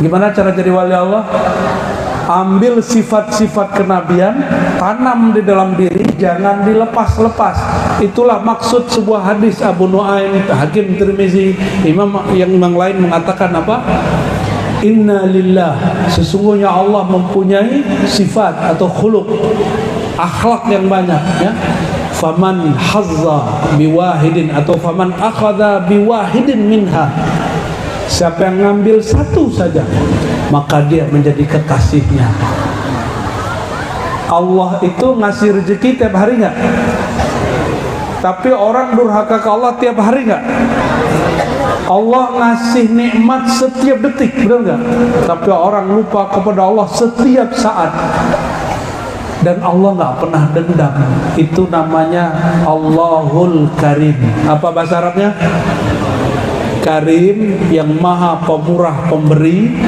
Gimana cara jadi wali Allah? Ambil sifat-sifat kenabian, tanam di dalam diri, jangan dilepas-lepas. Itulah maksud sebuah hadis Abu Nuaim, Hakim Tirmizi, imam lain mengatakan apa? Inna lillah, sesungguhnya Allah mempunyai sifat atau khuluq, akhlak yang banyak, ya. Faman hazza biwahidin atau faman akhadha biwahidin minha, siapa yang ngambil satu saja, maka dia menjadi kekasihnya. Allah itu ngasih rezeki tiap hari nggak? Tapi orang durhaka ke Allah tiap hari nggak? Allah ngasih nikmat setiap detik, benar nggak? Tapi orang lupa kepada Allah setiap saat. Dan Allah nggak pernah dendam. Itu namanya Allahul Karim. Apa bahasa Arabnya? Karim, yang maha pemurah pemberi.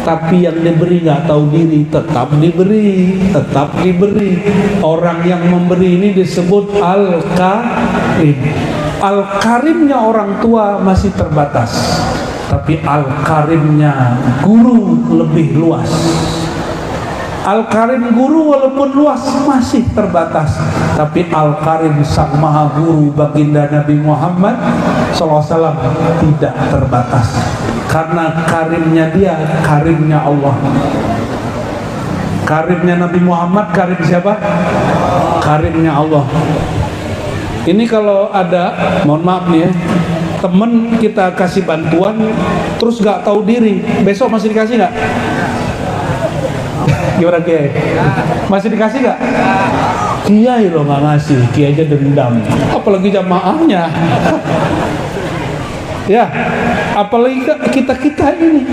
Tapi yang diberi nggak tahu diri, tetap diberi. Orang yang memberi ini disebut Al-Karim. Al-Karimnya orang tua masih terbatas, tapi Al-Karimnya guru lebih luas. Al-Karim guru walaupun luas masih terbatas, tapi Al-Karim sang maha guru baginda Nabi Muhammad SAW tidak terbatas. Karena karimnya dia, karimnya Allah. Karimnya Nabi Muhammad, karim siapa? Karimnya Allah. Ini kalau ada, mohon maaf nih ya, temen kita kasih bantuan terus gak tahu diri, besok masih dikasih gak? Gimana Kiai? Masih dikasih gak? Kiai loh gak ngasih, Kiai aja dendam, apalagi jamaahnya. Ya, apalagi kita ini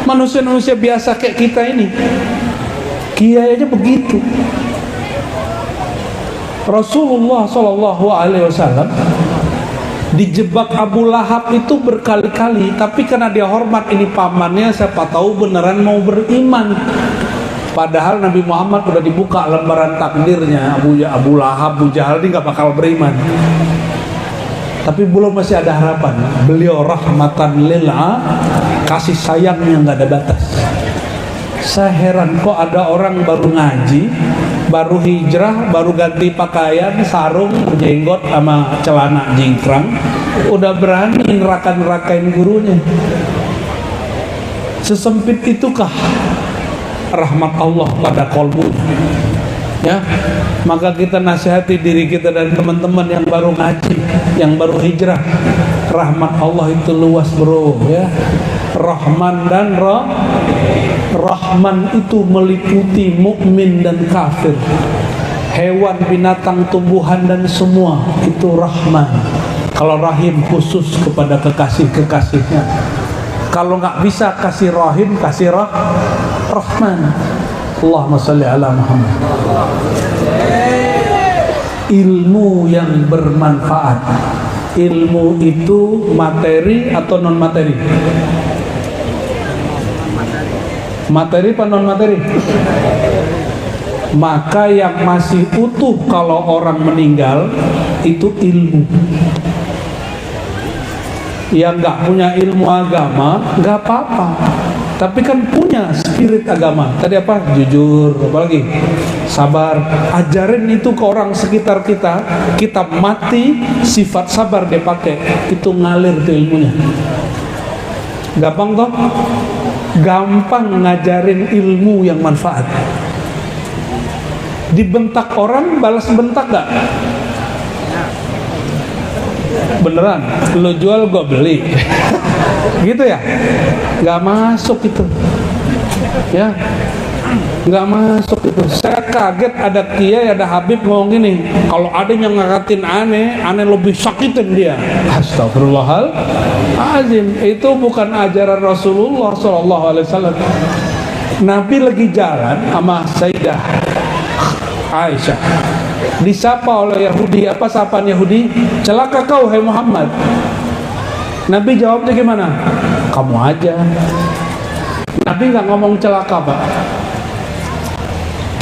Manusia-manusia biasa kayak kita ini, kiai aja begitu. Rasulullah SAW dijebak Abu Lahab itu berkali-kali, tapi karena dia hormat ini pamannya, siapa tahu beneran mau beriman. Padahal Nabi Muhammad udah dibuka lembaran takdirnya, Abu Lahab, Abu Jahal ini gak bakal beriman. Tapi belum, masih ada harapan. Beliau rahmatan lil alamin, kasih sayangnya nggak ada batas. Saya heran kok ada orang baru ngaji, baru hijrah, baru ganti pakaian, sarung, jenggot sama celana jingkrang, udah berani neraka-nerakain gurunya. Sesempit itukah rahmat Allah pada kolbunya? Ya, maka kita nasihati diri kita dan teman-teman yang baru ngaji, yang baru hijrah. Rahmat Allah itu luas, bro, ya. Rahman dan Rahman itu meliputi mukmin dan kafir, hewan, binatang, tumbuhan dan semua itu Rahman. Kalau Rahim khusus kepada kekasih-kekasihnya. Kalau nggak bisa kasih Rahim, kasih Rahman. Allahumma salli ala Muhammad. Ilmu yang bermanfaat. Ilmu itu materi atau non materi? Materi apa non materi? Maka yang masih utuh kalau orang meninggal itu ilmu. Yang nggak punya ilmu agama nggak apa-apa, tapi kan punya spirit agama. Tadi apa? Jujur, apalagi sabar. Ajarin itu ke orang sekitar kita. Kita mati, sifat sabar dia pakai, itu ngalir tuh ilmunya. Gampang toh? Gampang ngajarin ilmu yang manfaat. Dibentak orang, balas bentak gak? Beneran, lo jual gue beli. Gitu ya? Gak masuk itu, ya, gak masuk itu. Saya kaget ada kiai, ada Habib ngomong gini, kalau ada yang ngakatin aneh lebih sakitin dia. Astagfirullahaladzim. Itu bukan ajaran Rasulullah SAW. Nabi lagi jalan sama Sayyidah Aisyah, disapa oleh Yahudi. Apa sapaan Yahudi? Celaka kau, hai Muhammad. Nabi jawabnya gimana? Kamu aja. Nabi nggak ngomong celaka, Pak.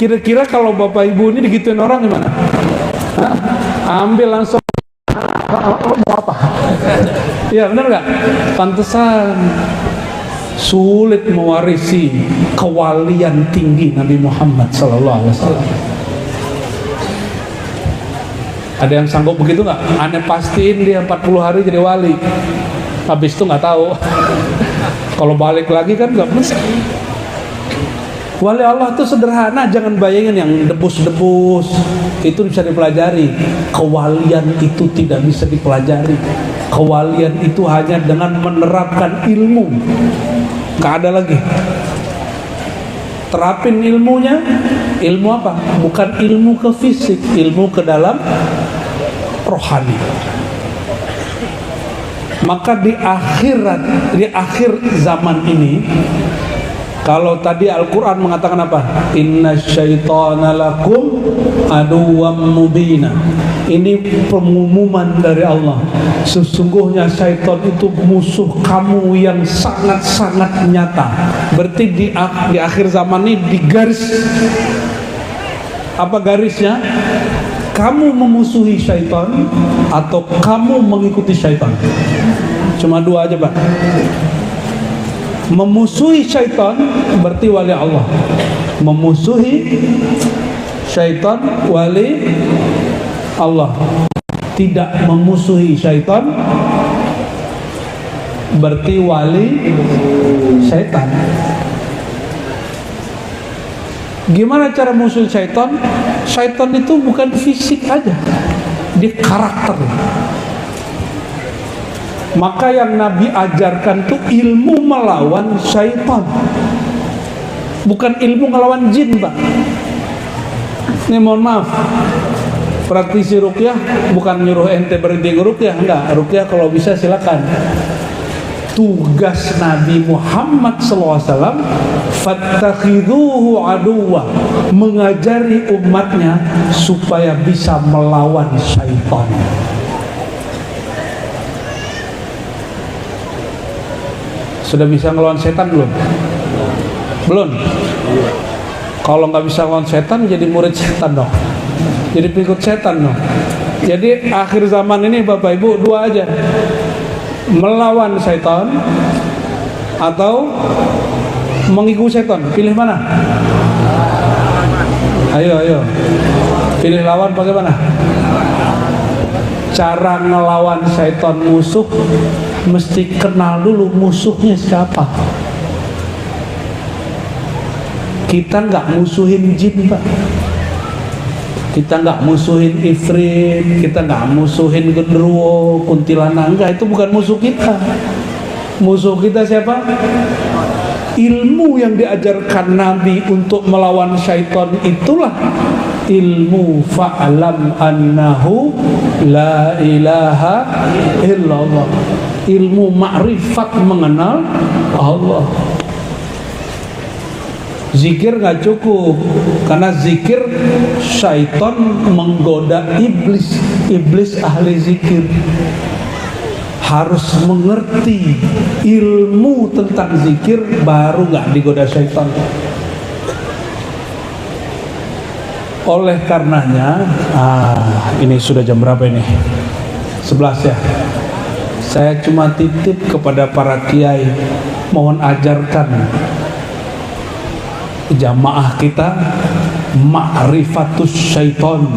Kira-kira kalau bapak ibu ini digituin orang gimana? Hah? Ambil langsung. Mau apa? Ya benar nggak? Pantesan sulit mewarisi kewalian tinggi Nabi Muhammad SAW. Ada yang sanggup begitu nggak? Aneh pastiin dia 40 hari jadi wali. Habis itu nggak tahu. Kalau balik lagi kan nggak mesti. Wali Allah itu sederhana, jangan bayangin yang debus-debus. Itu bisa dipelajari. Kewalian itu tidak bisa dipelajari. Kewalian itu hanya dengan menerapkan ilmu. Nggak ada lagi. Terapin ilmunya. Ilmu apa? Bukan ilmu ke fisik, ilmu ke dalam rohani. Maka di akhirat, di akhir zaman ini, kalau tadi Al-Quran mengatakan apa? Inna syaitana lakum aduwwam mubina. Ini pengumuman dari Allah. Sesungguhnya syaitan itu musuh kamu yang sangat-sangat nyata. Berarti di akhir zaman ini di garis. Apa garisnya? Kamu memusuhi syaitan atau kamu mengikuti syaitan? Cuma dua aja, Pak. Memusuhi syaitan berarti wali Allah. Memusuhi syaitan wali Allah. Tidak memusuhi syaitan berarti wali syaitan. Gimana cara musuh syaitan? Syaitan itu bukan fisik aja, dia karakter. Maka yang Nabi ajarkan tuh ilmu melawan syaitan, bukan ilmu melawan jin, Pak. Ini mohon maaf, praktisi ruqyah bukan nyuruh ente berhenti ngeruqyah, enggak. Ruqyah kalau bisa silakan. tugas Nabi Muhammad SAW, fattakhidhuhu aduwa, mengajari umatnya supaya bisa melawan syaitan. Sudah bisa ngelawan setan belum? Belum? Kalau nggak bisa ngelawan setan, jadi murid setan dong, jadi pengikut setan dong. Jadi akhir zaman ini Bapak Ibu dua aja, melawan setan atau mengikuti setan. Pilih mana? Ayo pilih lawan bagaimana? Cara ngelawan setan musuh mesti kenal dulu musuhnya siapa. Kita nggak musuhin jin, Pak. Kita nggak musuhin ifrit, kita nggak musuhin genderuwo, kuntilanak, enggak, itu bukan musuh kita. Musuh kita siapa? Ilmu yang diajarkan Nabi untuk melawan syaitan itulah ilmu fa'lam annahu la ilaha illallah, ilmu ma'rifat, mengenal Allah. Zikir nggak cukup, karena zikir syaitan menggoda iblis. Iblis ahli zikir, harus mengerti ilmu tentang zikir baru nggak digoda syaitan. Oleh karenanya, ini sudah jam berapa ini? 11 ya. Saya cuma titip kepada para kiai, mohon ajarkan jamaah kita ma'rifatus syaitan,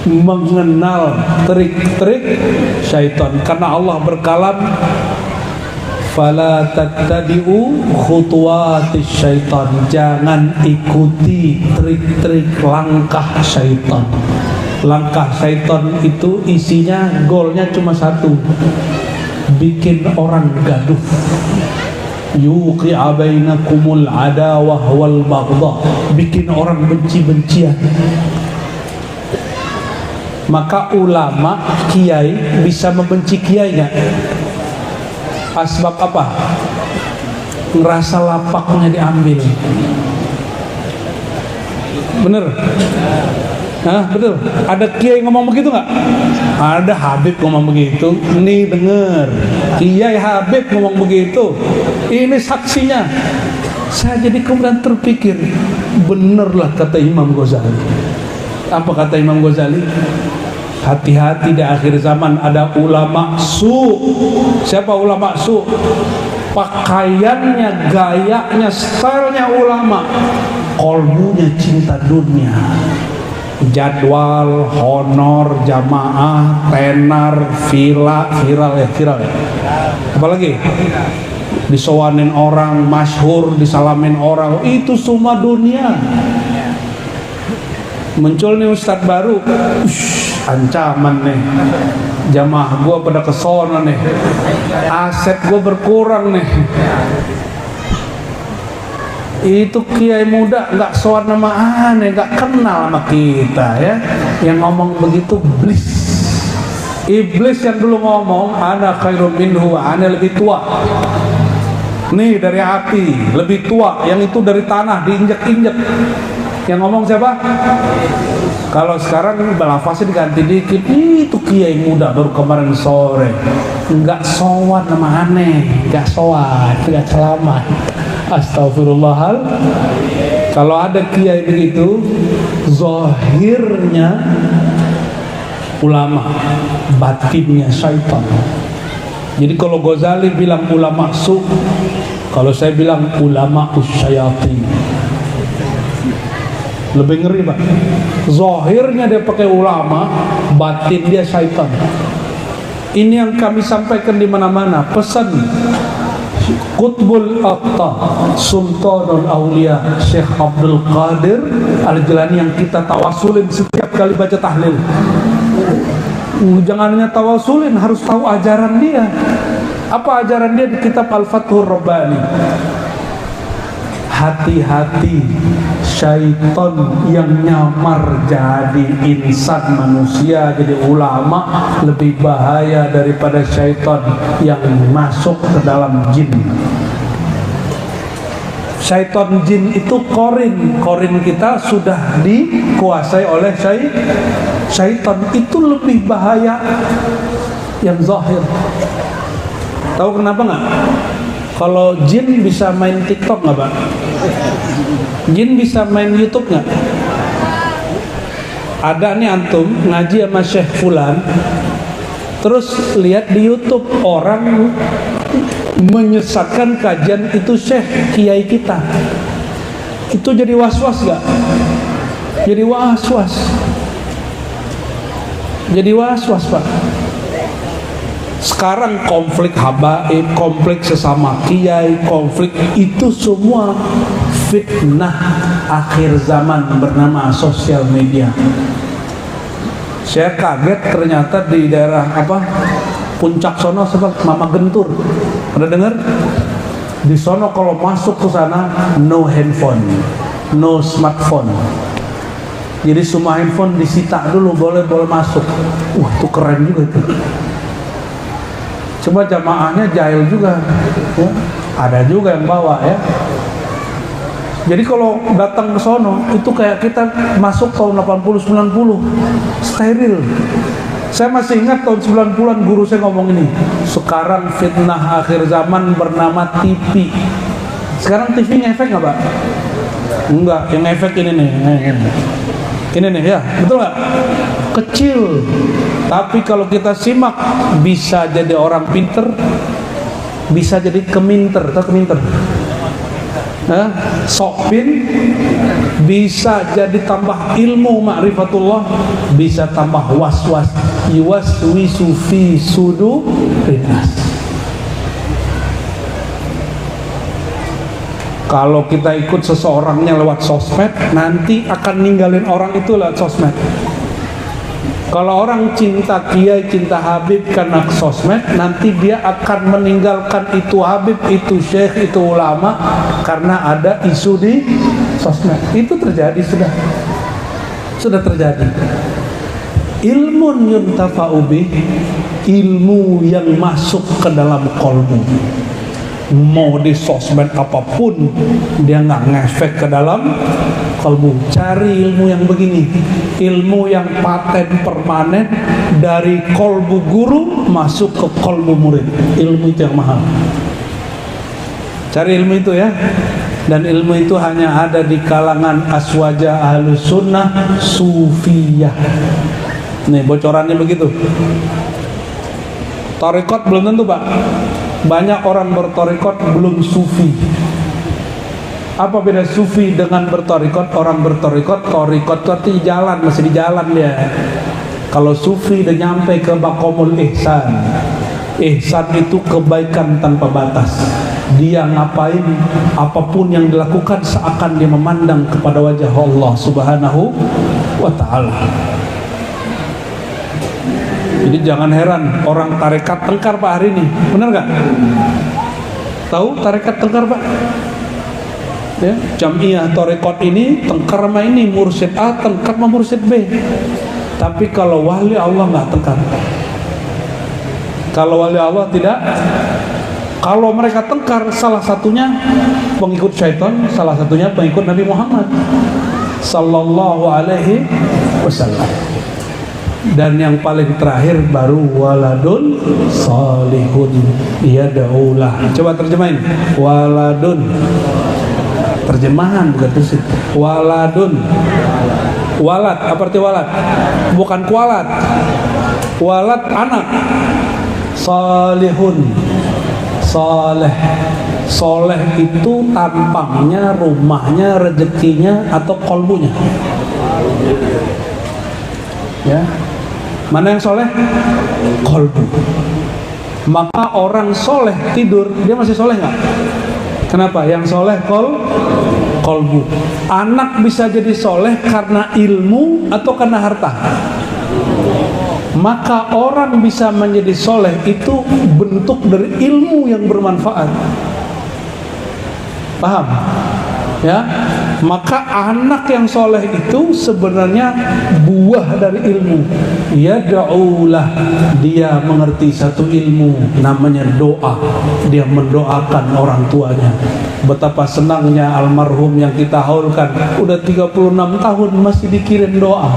mengenal trik-trik syaitan. Karena Allah berkalam, fala tattabi'u khutuwatis syaitan, jangan ikuti trik-trik langkah syaitan. Langkah syaitan itu isinya, goalnya cuma satu, bikin orang gaduh. Yuqi'a bainakumul adawah wal baghdha, bikin orang benci-bencian. Maka ulama, kiai bisa membenci kiai nggak? Asbab apa? Ngerasa lapaknya diambil. Bener? Hah, betul. Ada kiai ngomong begitu nggak? Ada Habib ngomong begitu. Nih denger, Kiai Habib ngomong begitu. Ini saksinya. Saya jadi kemudian terpikir, benerlah kata Imam Ghazali. Apa kata Imam Ghazali? Hati-hati di akhir zaman ada ulama su. Siapa ulama su? Pakaiannya, gayanya, stylenya ulama, kolbunya cinta dunia. Jadwal, honor, jamaah, tenar, viral ya. Apalagi disowanin orang, masyhur, disalamin orang, itu semua dunia. Muncul nih ustadz baru, ancaman nih, jamaah gua pada kesana nih, aset gua berkurang nih. Itu kiai muda nggak sowan nama aneh, nggak kenal sama kita ya. Yang ngomong begitu iblis. Iblis yang dulu ngomong ana khairum minhu, ana lebih tua. Nih dari api, lebih tua. Yang itu dari tanah, diinjek-injek. Yang ngomong siapa? Kalau sekarang lafaznya diganti dikit. Itu kiai muda baru kemarin sore, nggak sowan nama aneh, nggak sowan, nggak selamat. Astagfirullahal. Kalau ada kiai begitu, zahirnya ulama, batinnya syaitan. Jadi kalau Ghazali bilang ulama su, kalau saya bilang ulama usyayatin, lebih ngeri Pak. Zahirnya dia pakai ulama, batin dia syaitan. Ini yang kami sampaikan di mana-mana, pesan Qutbul Aqta, Sultanul Aulia, Syekh Abdul Qadir Al-Jilani, yang kita tawasulin setiap kali baca tahlil. Jangan hanya tawasulin, harus tahu ajaran dia. Apa ajaran dia di kitab Al-Fathur Rabbani? hati-hati, syaitan yang nyamar jadi insan manusia, jadi ulama lebih bahaya daripada syaitan yang masuk ke dalam jin. Syaitan jin itu korin kita sudah dikuasai oleh syaitan. Itu lebih bahaya yang zahir. Tahu kenapa nggak? Kalau jin bisa main TikTok nggak, Pak? Jin bisa main YouTube nggak? Ada nih antum ngaji sama Syekh Fulan, terus lihat di YouTube orang menyesatkan kajian itu Syekh Kiai kita, itu jadi was-was gak? Jadi was-was, Pak. Sekarang konflik habaib, konflik sesama kiai, konflik itu semua fitnah akhir zaman bernama sosial media. Saya kaget ternyata di daerah Puncak sono sebab Mama Gentur. Pernah dengar? Di sono kalau masuk ke sana no handphone, no smartphone. Jadi semua handphone disita dulu, boleh masuk. Wah, itu keren juga itu. Coba jamaahnya jahil juga, ya. Ada juga yang bawa ya. Jadi kalau datang ke sono itu kayak kita masuk tahun 80-90, steril. Saya masih ingat tahun 90-an guru saya ngomong ini. Sekarang fitnah akhir zaman bernama TV. Sekarang TV ngefek nggak, Pak? Enggak, yang ngefek ini nih. Ini nih ya, betul nggak? Kecil. Tapi kalau kita simak bisa jadi orang pinter, bisa jadi keminter. Tahu keminter? Sokpin, bisa jadi tambah ilmu ma'rifatullah, bisa tambah was-was, yuwaswisu fi sudurinnas. Kalau kita ikut seseorangnya lewat sosmed, nanti akan ninggalin orang itu lewat sosmed. Kalau orang cinta kiai, cinta habib karena sosmed, nanti dia akan meninggalkan itu habib, itu syekh, itu ulama karena ada isu di sosmed. Itu terjadi, sudah terjadi. Ilmun yuntafa'u bih, ilmu yang masuk ke dalam kolbu. Mau di sosmed apapun dia nggak ngefek ke dalam kalbu. Cari ilmu yang begini, ilmu yang paten permanen dari kalbu guru masuk ke kalbu murid. Ilmu itu yang mahal. Cari ilmu itu ya. Dan ilmu itu hanya ada di kalangan aswaja ahlus sunnah sufiyah. Nih bocorannya begitu. Tarekat belum tentu, Pak. Banyak orang bertarekat belum sufi. Apa beda sufi dengan bertarekat? Orang bertarekat, tarekat itu jalan, masih di jalan dia. Kalau sufi udah nyampe ke maqamul ihsan. Ihsan itu kebaikan tanpa batas. Dia ngapain apapun yang dilakukan seakan dia memandang kepada wajah Allah Subhanahu wa ta'ala. Jadi jangan heran orang tarekat tengkar, Pak, hari ini. Benar nggak? Tahu tarekat tengkar, Pak? Ya, Jamiah tarekat ini tengkar sama ini, mursyid A tengkar sama mursyid B. Tapi kalau wali Allah nggak tengkar. Kalau wali Allah tidak. Kalau mereka tengkar, salah satunya pengikut syaitan, salah satunya pengikut Nabi Muhammad sallallahu alaihi wasallam. Dan yang paling terakhir baru waladun salihun yad'ulah. Coba terjemahin. Waladun. Terjemahan bukan tulis. Waladun. Walad, apa arti walad? Bukan kualat. Walad anak. Salihun. Saleh. Soleh itu tampangnya, rumahnya, rezekinya atau kolbunya. Ya. Mana yang soleh? Kolbu. Maka orang soleh tidur, dia masih soleh nggak? Kenapa? Yang soleh kolbu. Anak bisa jadi soleh karena ilmu atau karena harta. Maka orang bisa menjadi soleh itu bentuk dari ilmu yang bermanfaat. Paham? ya, maka anak yang soleh itu sebenarnya buah dari ilmu. Yad'ulah, dia mengerti satu ilmu namanya doa. Dia mendoakan orang tuanya. Betapa senangnya almarhum yang kita haulkan, udah 36 tahun masih dikirim doa.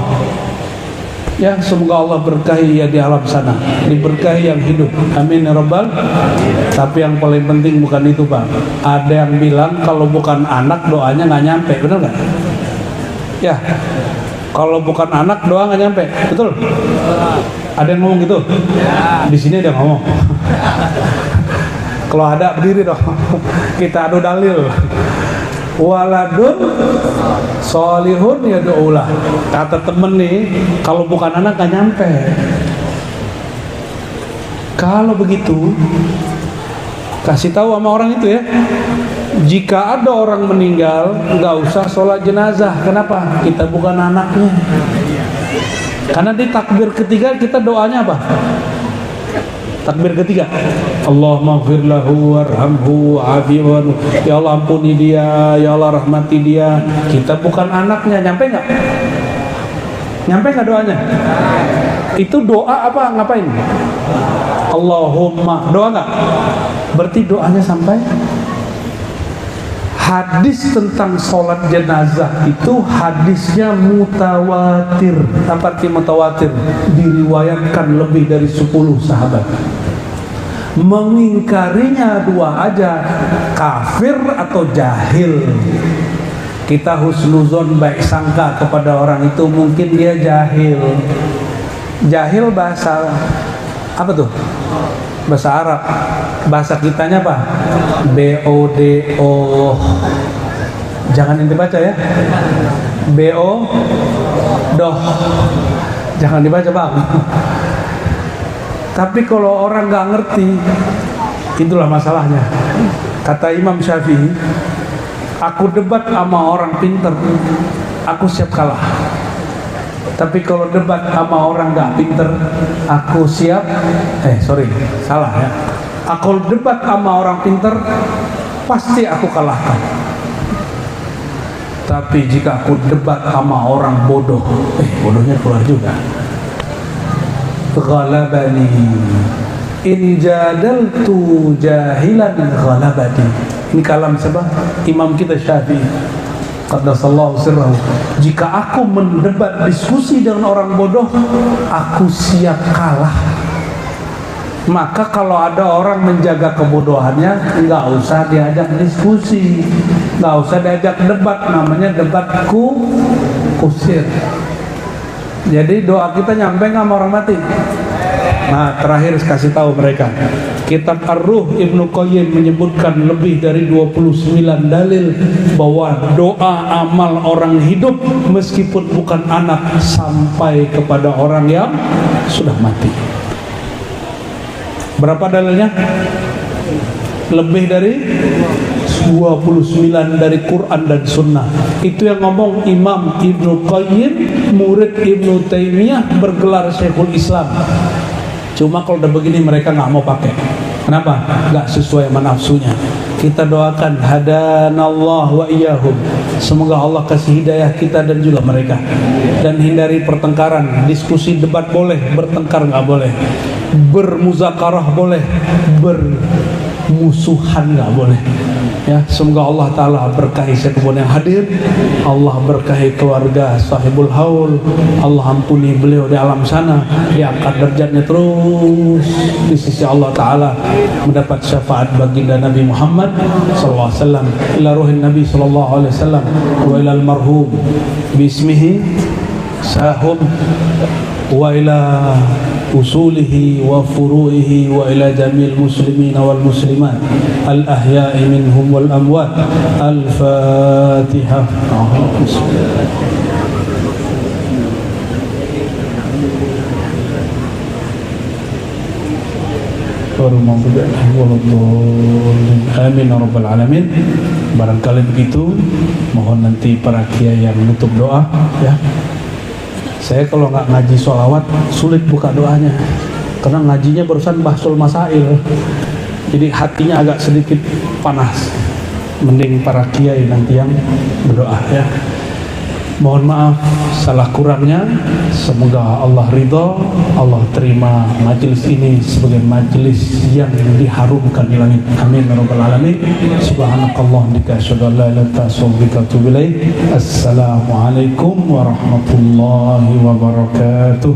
Ya, semoga Allah berkahi ya di alam sana, diberkahi yang hidup, amin ya rabbal. Tapi yang paling penting bukan itu, Pak. Ada yang bilang kalau bukan anak doanya nggak nyampe, benar nggak? Ya, kalau bukan anak doa nggak nyampe, betul? Ada yang ngomong gitu? Di sini ada yang ngomong. Kalau ada berdiri dong, kita adu dalil. Waladun solihun yad'ulah. Kata temen nih, kalau bukan anak gak nyampe. Kalau begitu, kasih tahu sama orang itu ya, jika ada orang meninggal gak usah sholat jenazah. Kenapa? Kita bukan anaknya. Karena di takbir ketiga kita doanya apa? Takbir ketiga, Allahumma gfir lahu warhamhu wa'afihu. Ya Allah ampuni dia, ya Allah rahmati dia. Kita bukan anaknya, nyampe nggak? Nyampe nggak doanya? Itu doa apa? Ngapain? Allahumma, doa nggak? Berarti doanya sampai. Hadis tentang sholat jenazah itu hadisnya mutawatir. Apa arti mutawatir? Diriwayatkan lebih dari 10 sahabat. Mengingkarinya dua aja, kafir atau jahil. Kita husnuzon, baik sangka kepada orang itu, mungkin dia jahil. Jahil bahasa apa tuh? Bahasa Arab. Bahasa kitanya apa? B-O-D-O. Jangan dibaca ya. B-O doh. Jangan dibaca, Bang. Tapi kalau orang nggak ngerti, itulah masalahnya. Kata Imam Syafi'i, aku debat sama orang pinter, aku siap kalah. Tapi kalau debat sama orang nggak pinter, aku siap. Salah ya. Aku debat sama orang pinter, pasti aku kalahkan. Tapi jika aku debat sama orang bodoh, bodohnya keluar juga. Ghalabani in jadaltu jahilan ghalabani. Ini kalam siapa? Imam kita Syafi'i qaddasallahu sirrahu. Jika aku mendebat diskusi dengan orang bodoh, aku siap kalah. Maka kalau ada orang menjaga kebodohannya, nggak usah diajak diskusi, nggak usah diajak debat. Namanya debatku kusir. Jadi doa kita nyampe nggak sama orang mati? Nah, terakhir kasih tahu mereka, kitab Ar-Ruh Ibnu Qayyim menyebutkan lebih dari 29 dalil bahwa doa amal orang hidup meskipun bukan anak sampai kepada orang yang sudah mati. Berapa dalilnya? Lebih dari 29 dari Quran dan Sunnah. Itu yang ngomong Imam Ibnu Qayyim, murid Ibnu Taimiyah, bergelar Syekhul Islam. Cuma kalau udah begini mereka nggak mau pakai. Kenapa? Nggak sesuai sama nafsunya. Kita doakan hadanallah wa iyyahum. Semoga Allah kasih hidayah kita dan juga mereka. Dan hindari pertengkaran. Diskusi debat boleh, bertengkar nggak boleh. Bermuzakarah boleh, bermusuhan nggak boleh. Ya, semoga Allah Ta'ala berkahi sekebun yang hadir. Allah berkahi keluarga sahibul haul. Allah ampuni beliau di alam sana, diangkat derajatnya terus di sisi Allah Ta'ala, mendapat syafaat baginda Nabi Muhammad sallallahu alaihi wasallam, ila ruhin Nabi sallallahu alaihi wasallam, wa ila almarhum bismihi sahum, wa ila usulihi wa furu'ihi wa ila jamil muslimina wal muslimat al ahya'i minhum wal amwat. Al-Fatihah. Amin ya rabbal alamin. Barangkali begitu, mohon nanti para kiai yang menutup doa ya. Saya kalau nggak ngaji sholawat sulit buka doanya, karena ngajinya barusan bahsul masail, jadi hatinya agak sedikit panas. mending para kiai nanti yang berdoa ya. Mohon maaf salah kurangnya, semoga Allah ridho, Allah terima majelis ini sebagai majelis yang diharumkan di langit. Amin ya rabbal alamin. Subhanakallah bika asyhadu an la ilaha illa anta astaghfiruka wa atubu ilaik. Assalamualaikum warahmatullahi wabarakatuh.